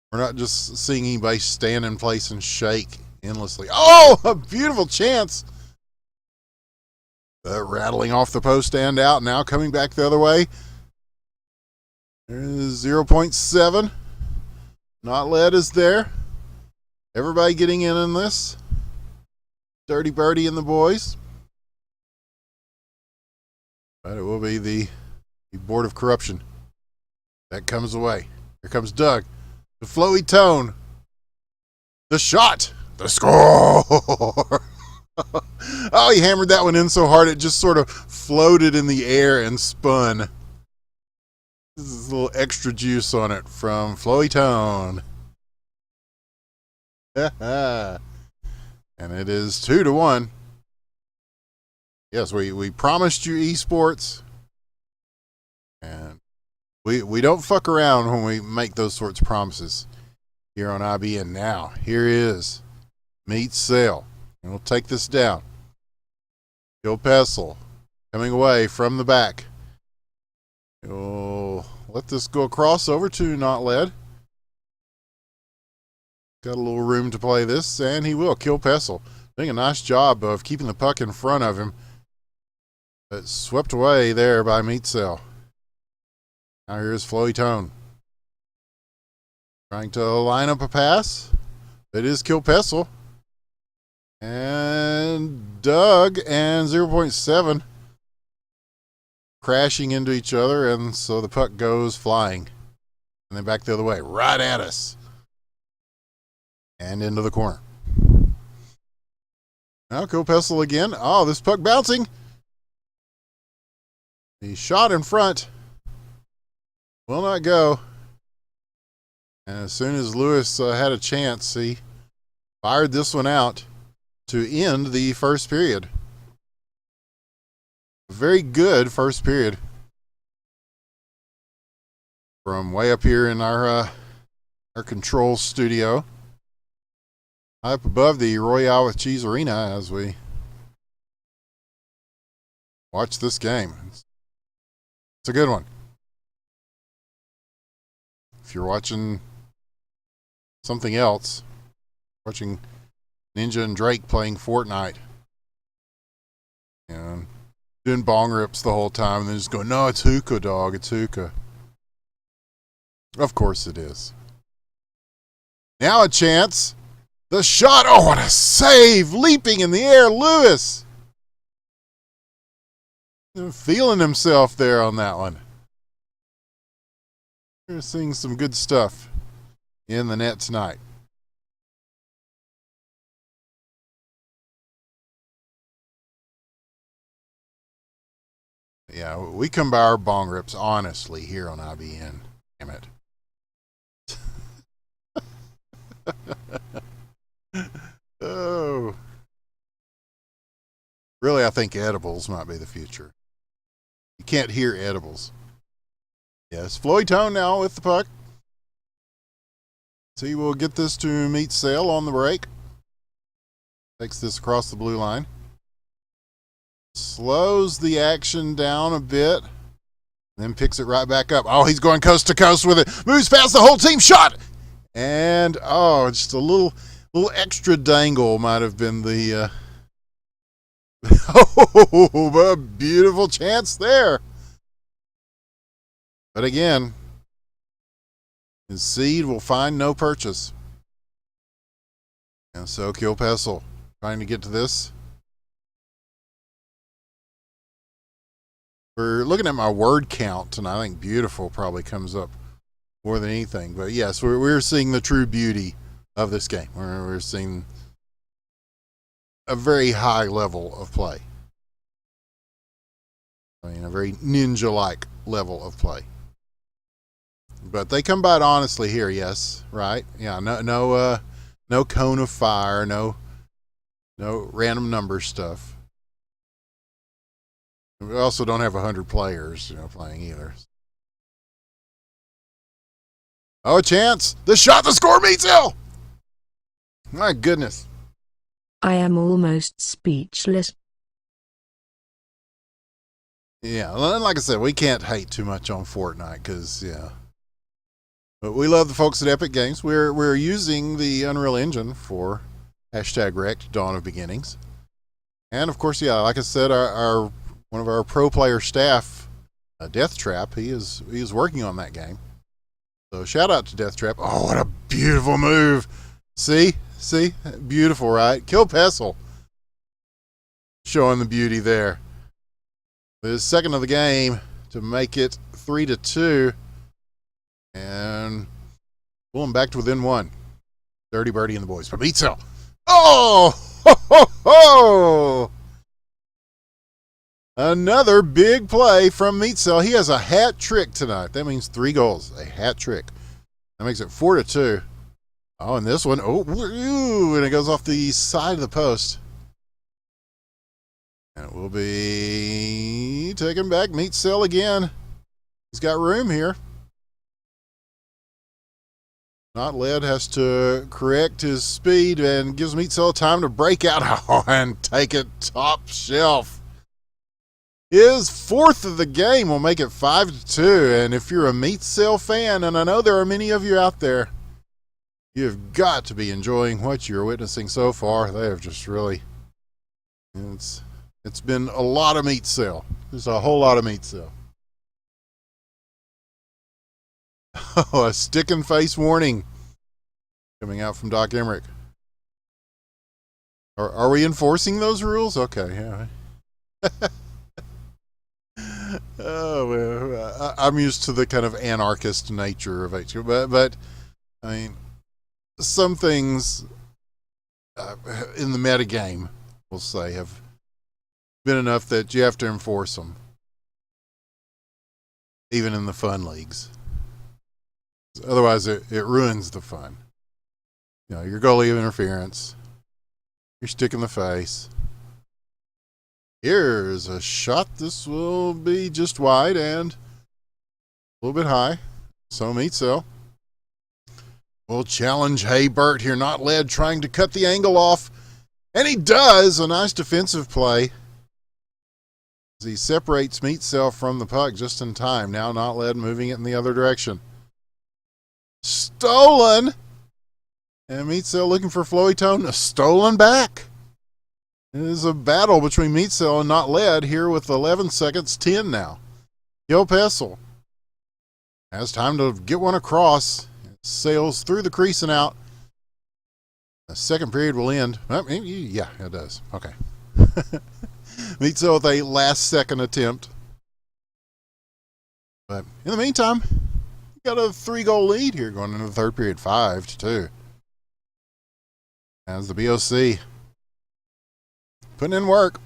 A: We're not just seeing anybody stand in place and shake endlessly. Oh, a beautiful chance. Rattling off the post and out. Now coming back the other way. There's 0.7. Not led is there. Everybody getting in this. Dirty Birdie and the boys. But it will be the Board of Corruption that comes away. Here comes Doug. The flowy tone. The shot. The score. Oh, he hammered that one in so hard it just sort of floated in the air and spun. This is a little extra juice on it from Flowy Tone. And it is 2-1. Yes, we promised you esports. And we don't fuck around when we make those sorts of promises here on IBN. Now, here is Meet Sale. And we'll take this down. Kill Pessel coming away from the back. We'll let this go across over to Not Led. Got a little room to play this, and he will. Kill Pessel doing a nice job of keeping the puck in front of him. But swept away there by Meat Cell. Now here's Flowy Tone. Trying to line up a pass. It is Kill Pessel. And Doug and 0.7 crashing into each other, and so the puck goes flying. And then back the other way, right at us. And into the corner. Now Kill Pessel again. Oh, this puck bouncing. The shot in front will not go. And as soon as Lewis had a chance, he fired this one out to end the first period. Very good first period. From way up here in our control studio. Up above the Royale with Cheese Arena as we watch this game. It's a good one. If you're watching something else, watching Ninja and Drake playing Fortnite and doing bong rips the whole time and then just going, no, it's hookah, dog, it's hookah. Of course it is. Now a chance. The shot. Oh, what a save. Leaping in the air, Lewis. Feeling himself there on that one. We're seeing some good stuff in the net tonight. Yeah, we come by our bong rips honestly here on IBN. Damn it. Oh. Really, I think edibles might be the future. You can't hear edibles. Yes, Floyd Tone now with the puck. So he will get this to meet Sale on the break. Takes this across the blue line. Slows the action down a bit. Then picks it right back up. Oh, he's going coast to coast with it. Moves past the whole team. Shot! And, just a little extra dangle might have been the... a beautiful chance there. But again, his seed will find no purchase. And so Kilpessel trying to get to this. We're looking at my word count, and I think beautiful probably comes up more than anything. But yes, we're seeing the true beauty of this game. We're seeing a very high level of play. I mean, a very ninja-like level of play. But they come by it honestly here, yes, right? Yeah, no cone of fire, no random number stuff. We also don't have 100 players, playing either. Oh, a chance! The shot, the score, meets Hill! My goodness.
B: I am almost speechless.
A: Yeah, like I said, we can't hate too much on Fortnite because, yeah. But we love the folks at Epic Games. We're using the Unreal Engine for #Wrecked Dawn of Beginnings. And of course, yeah, like I said, our one of our pro player staff, Death Trap, he is working on that game. So shout out to Death Trap. Oh, what a beautiful move. See? Beautiful, right? Kilpessel showing the beauty there. His second of the game to make it 3-2. And pulling back to within one. Dirty Birdie and the boys. But Meatsell. Oh! Ho, ho, ho! Another big play from Meatsell. He has a hat trick tonight. That means 3 goals. A hat trick. That makes it 4-2. Oh, and this one. Oh, and it goes off the side of the post. And it will be taken back. Meatsell again. He's got room here. Not Led has to correct his speed and gives Meatsell time to break out and take it top shelf. His 4th of the game will make it 5-2. And if you're a Meatsell fan, and I know there are many of you out there, you've got to be enjoying what you're witnessing so far. They have just really, it's been a lot of Meatsell. There's a whole lot of Meatsell. Oh, a stick and face warning coming out from Doc Emmerich. Are we enforcing those rules? Okay, yeah. Oh, well, I'm used to the kind of anarchist nature of HQ, but I mean, some things in the metagame, we'll say, have been enough that you have to enforce them, even in the fun leagues. Otherwise, it ruins the fun. Your goalie interference, your stick in the face. Here's a shot. This will be just wide and a little bit high. So Meatsell will challenge Haybert here. Not Led, trying to cut the angle off. And he does. A nice defensive play as he separates Meatsell from the puck just in time. Now Not Led moving it in the other direction. Stolen. And Meatsell looking for Floyd Tone. Stolen back. It is a battle between Meatsell and Not Led here with 11 seconds, 10 now. Kilpessel has time to get one across. It sails through the crease and out. The second period will end. Yeah, it does. Okay. Meatsell with a last second attempt. But in the meantime, we got a 3-goal lead here going into the third period, 5-2. As the BOC putting in work.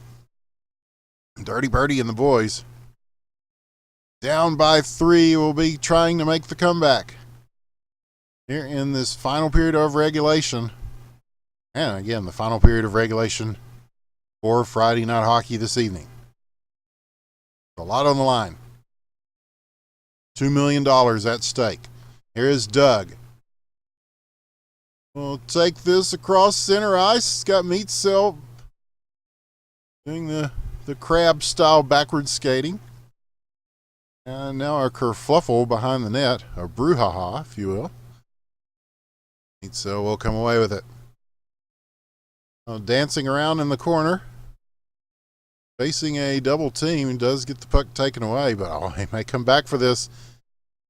A: Dirty Birdie and the boys down by 3, will be trying to make the comeback here in this final period of regulation. And again, the final period of regulation for Friday night hockey this evening. A lot on the line. $2 million at stake. Here is Doug. We'll take this across center ice. He's got Meatcell doing the crab style backward skating. And now a kerfluffle behind the net, a brouhaha, if you will. Meatcell will come away with it. Dancing around in the corner, facing a double team. He does get the puck taken away, but he may come back for this.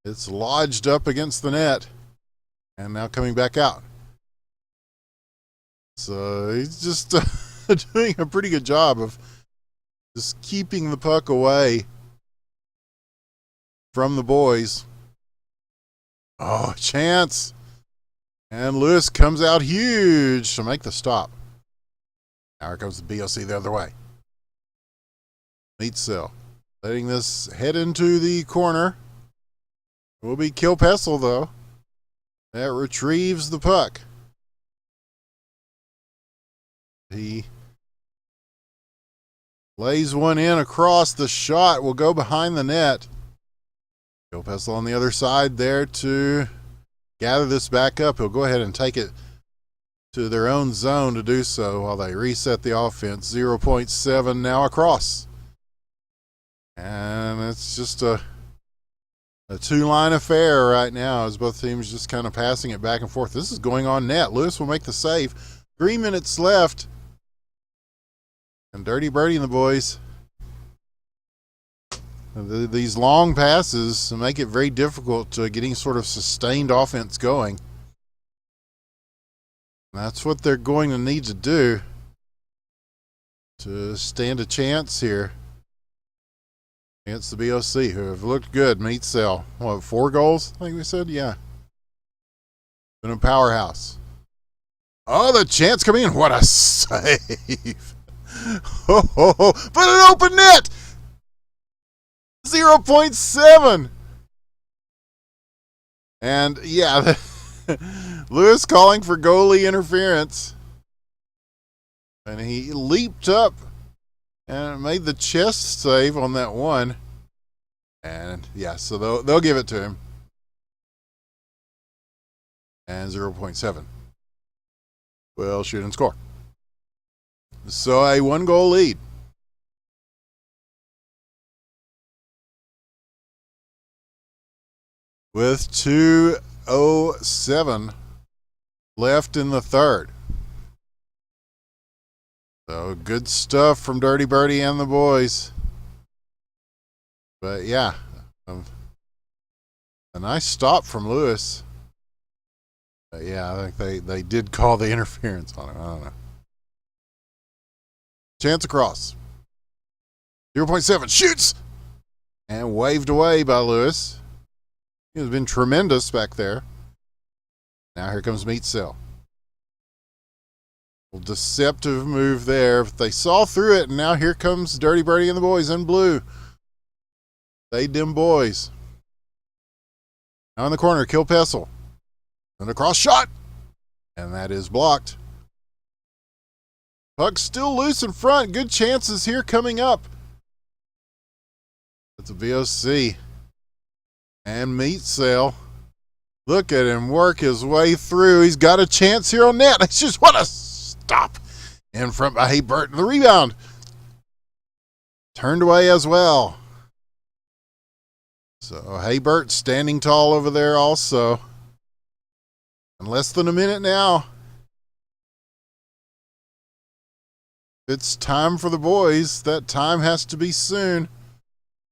A: It's lodged up against the net, and now coming back out. So he's just doing a pretty good job of just keeping the puck away from the boys. Oh, chance. And Lewis comes out huge to make the stop. Now here comes the BOC the other way. Meatcell letting this head into the corner. It will be Kilpessel, though. That retrieves the puck. He lays one in across. The shot will go behind the net. Kilpessel on the other side there to gather this back up. He'll go ahead and take it to their own zone to do so while they reset the offense. 0.7 now across. And it's just a two-line affair right now as both teams just kind of passing it back and forth. This is going on net. Lewis will make the save. 3 minutes left. And Dirty Birdie and the boys. These long passes make it very difficult to getting sort of sustained offense going. That's what they're going to need to do to stand a chance here against the BOC, who have looked good. Meatcell, 4 goals, I think we said? Yeah. Been a powerhouse. Oh, the chance coming in. What a save. But an open net. 0.7. And, yeah, Lewis calling for goalie interference. And he leaped up and made the chest save on that one. And, yeah, so they'll give it to him. And 0.7. Will shoot and score. So a 1-goal lead. With 2:07 left in the third. So good stuff from Dirty Birdie and the boys. But yeah, a nice stop from Lewis. But yeah, I think they did call the interference on him. I don't know. Chance across. 0.7 shoots and waved away by Lewis. He has been tremendous back there. Now here comes Meatcell. Deceptive move there. They saw through it, and now here comes Dirty Birdie and the boys in blue. They dim boys. Now in the corner, Kilpessel. And a cross shot. And that is blocked. Puck still loose in front. Good chances here coming up. That's a VOC. And Meatcell. Look at him work his way through. He's got a chance here on net. It's just what a stop in front by Haybert. The rebound turned away as well. So Haybert standing tall over there also. In less than a minute now. It's time for the boys. That time has to be soon.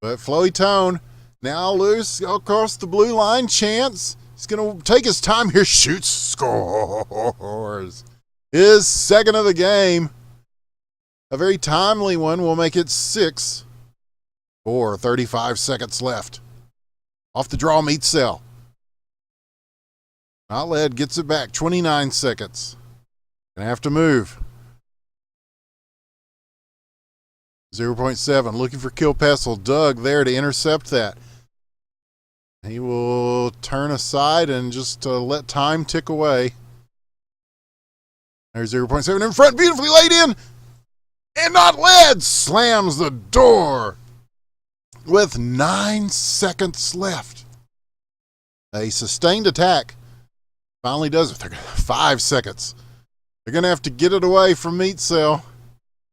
A: But Floey Tone now loose across the blue line. Chance. He's going to take his time here. Shoots. Scores. His second of the game. A very timely one. Will make it 6. 35 seconds left. Off the draw, Meatcell. Not led. Gets it back. 29 seconds. Gonna have to move. 0.7. Looking for Kilpessel. Doug there to intercept that. He will turn aside and just let time tick away. There's 0.7 in front, beautifully laid in, and not led. Slams the door with 9 seconds left. A sustained attack finally does it. 5 seconds. They're going to have to get it away from Meat Cell.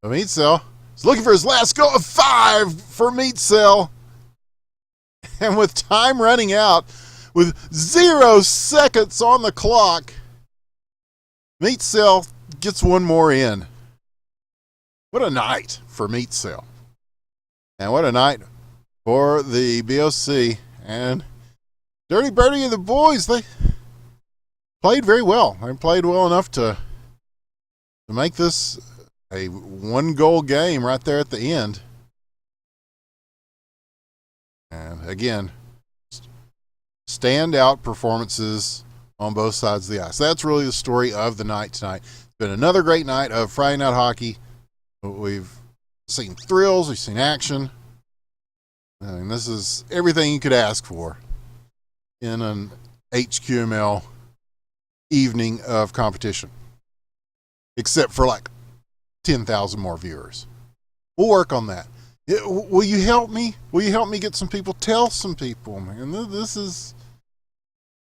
A: The Meat Cell is looking for his last goal of 5 for Meat Cell. And with time running out, with 0 seconds on the clock, Meat Cell gets one more in. What a night for Meat Cell. And what a night for the BOC. And Dirty Birdie and the boys, they played very well. They played well enough to make this a 1-goal game right there at the end. And again, standout performances on both sides of the ice. That's really the story of the night tonight. It's been another great night of Friday Night Hockey. We've seen thrills, we've seen action. And this is everything you could ask for in an HQML evening of competition. Except for like 10,000 more viewers. We'll work on that. Will you help me? Will you help me get some people? Tell some people, man. This is...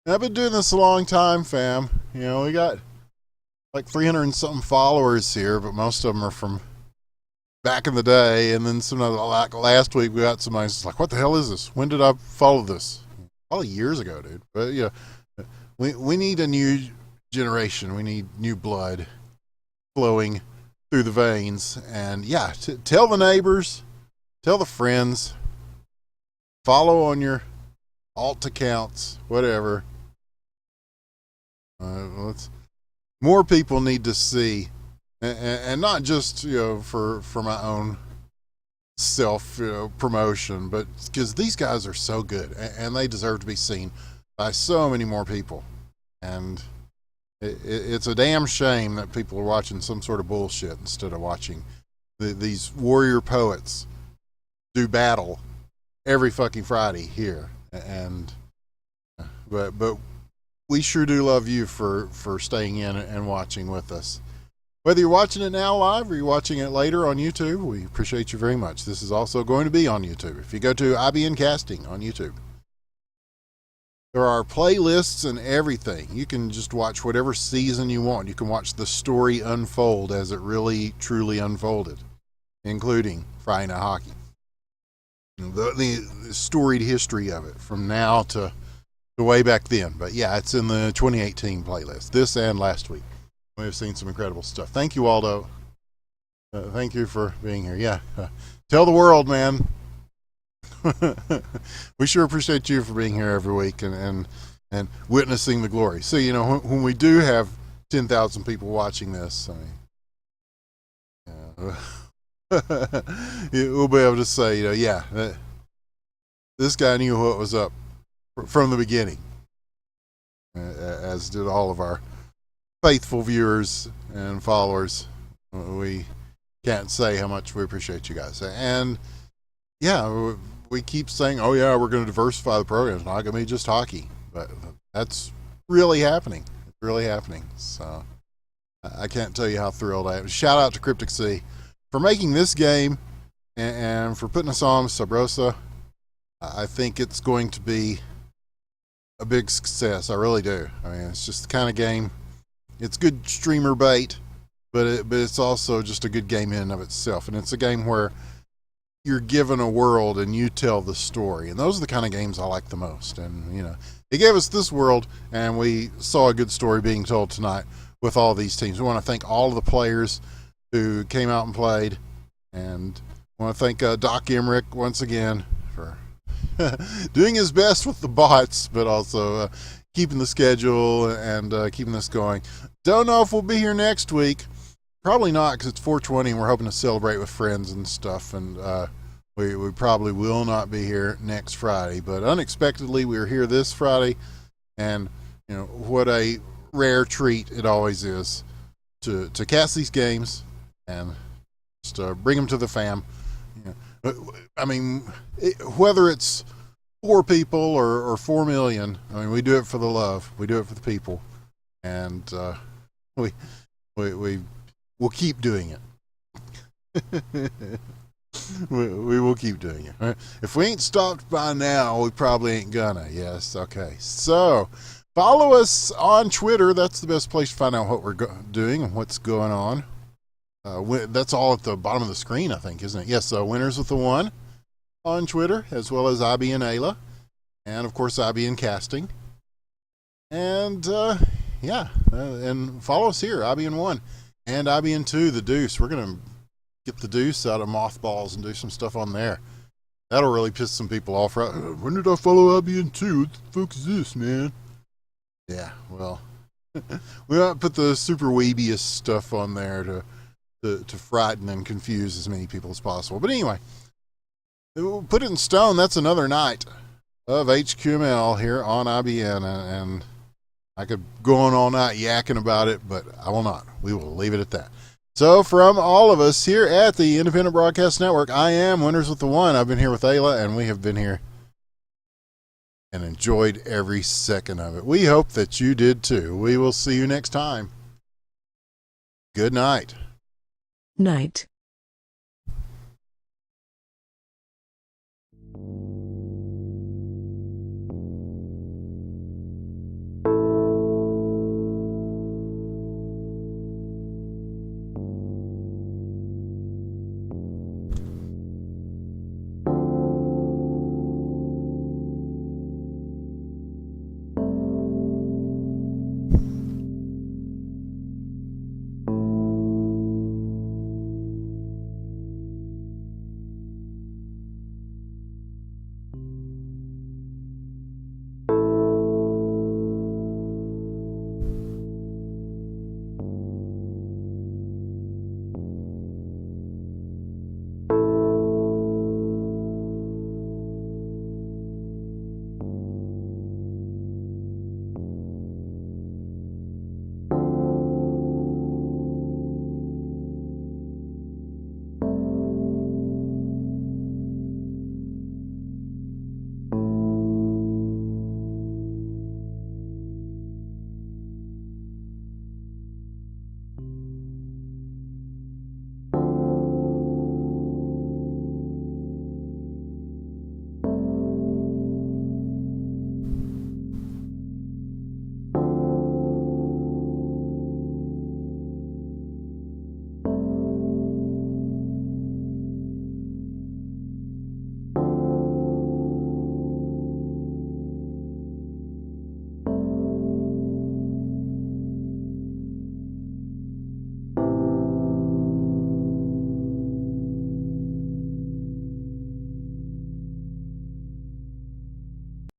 A: I've been doing this a long time, fam. You know, we got like 300 and something followers here, but most of them are from back in the day. And then some, like last week, we got somebody who's like, what the hell is this? When did I follow this? Probably years ago, dude. But yeah, we need a new generation. We need new blood flowing through the veins. And yeah, tell the neighbors, tell the friends, follow on your alt accounts, whatever. More people need to see, and not just, you know, for my own self, you know, promotion, but because these guys are so good and they deserve to be seen by so many more people. And it's a damn shame that people are watching some sort of bullshit instead of watching these warrior poets do battle every fucking Friday here. And but we sure do love you for staying in and watching with us. Whether you're watching it now live or you're watching it later on YouTube, we appreciate you very much. This is also going to be on YouTube. If you go to IBN Casting on YouTube, there are playlists and everything. You can just watch whatever season you want. You can watch the story unfold as it really, truly unfolded, including Friday Night Hockey. The storied history of it from now to way back then. But yeah, it's in the 2018 playlist, this and last week. We've seen some incredible stuff. Thank you, Waldo. Thank you for being here. Yeah, tell the world, man. We sure appreciate you for being here every week and witnessing the glory. So, you know, when we do have 10,000 people watching this, I mean, we'll be able to say, you know, yeah, this guy knew what was up from the beginning, as did all of our faithful viewers and followers. We can't say how much we appreciate you guys. And yeah, we keep saying, oh yeah, we're going to diversify the program. It's not going to be just hockey, but that's really happening. It's really happening. So I can't tell you how thrilled I am. Shout out to Cryptic Sea for making this game and for putting us on Sub Rosa. I think it's going to be a big success. I really do. I mean, it's just the kind of game. It's good streamer bait, but it's also just a good game in and of itself. And it's a game where you're given a world and you tell the story. And those are the kind of games I like the most. And, you know, it gave us this world, and we saw a good story being told tonight with all these teams. We want to thank all of the players who came out and played. And I want to thank Doc Emmerich once again for doing his best with the bots, but also keeping the schedule and keeping this going. Don't know if we'll be here next week. Probably not, because it's 420 and we're hoping to celebrate with friends and stuff. And we probably will not be here next Friday. But unexpectedly, we were here this Friday. And, you know, what a rare treat it always is to cast these games and just bring them to the fam. You know, I mean, whether it's 4 people or 4 million. I mean, we do it for the love. We do it for the people. And we we'll keep doing it. we will keep doing it. Right? If we ain't stopped by now, we probably ain't gonna. Yes, okay. So follow us on Twitter. That's the best place to find out what we're doing and what's going on. That's all at the bottom of the screen, I think, isn't it? Yes, Winners with the One on Twitter, as well as IB and Aila, and of course IB and Casting. And and follow us here, IB and 1 and IB and 2, the Deuce. We're gonna get the Deuce out of mothballs and do some stuff on there. That'll really piss some people off. Right? When did I follow IB and 2? What the fuck is this, man? Yeah, well, we might put the super weebiest stuff on there to frighten and confuse as many people as possible. But anyway, we'll put it in stone. That's another night of HQML here on IBN, and I could go on all night yakking about it, but I will not. We will leave it at that. So from all of us here at the Independent Broadcast Network, I am Winners with the One. I've been here with Aila, and we have been here and enjoyed every second of it. We hope that you did too. We will see you next time. Good night.
B: Night.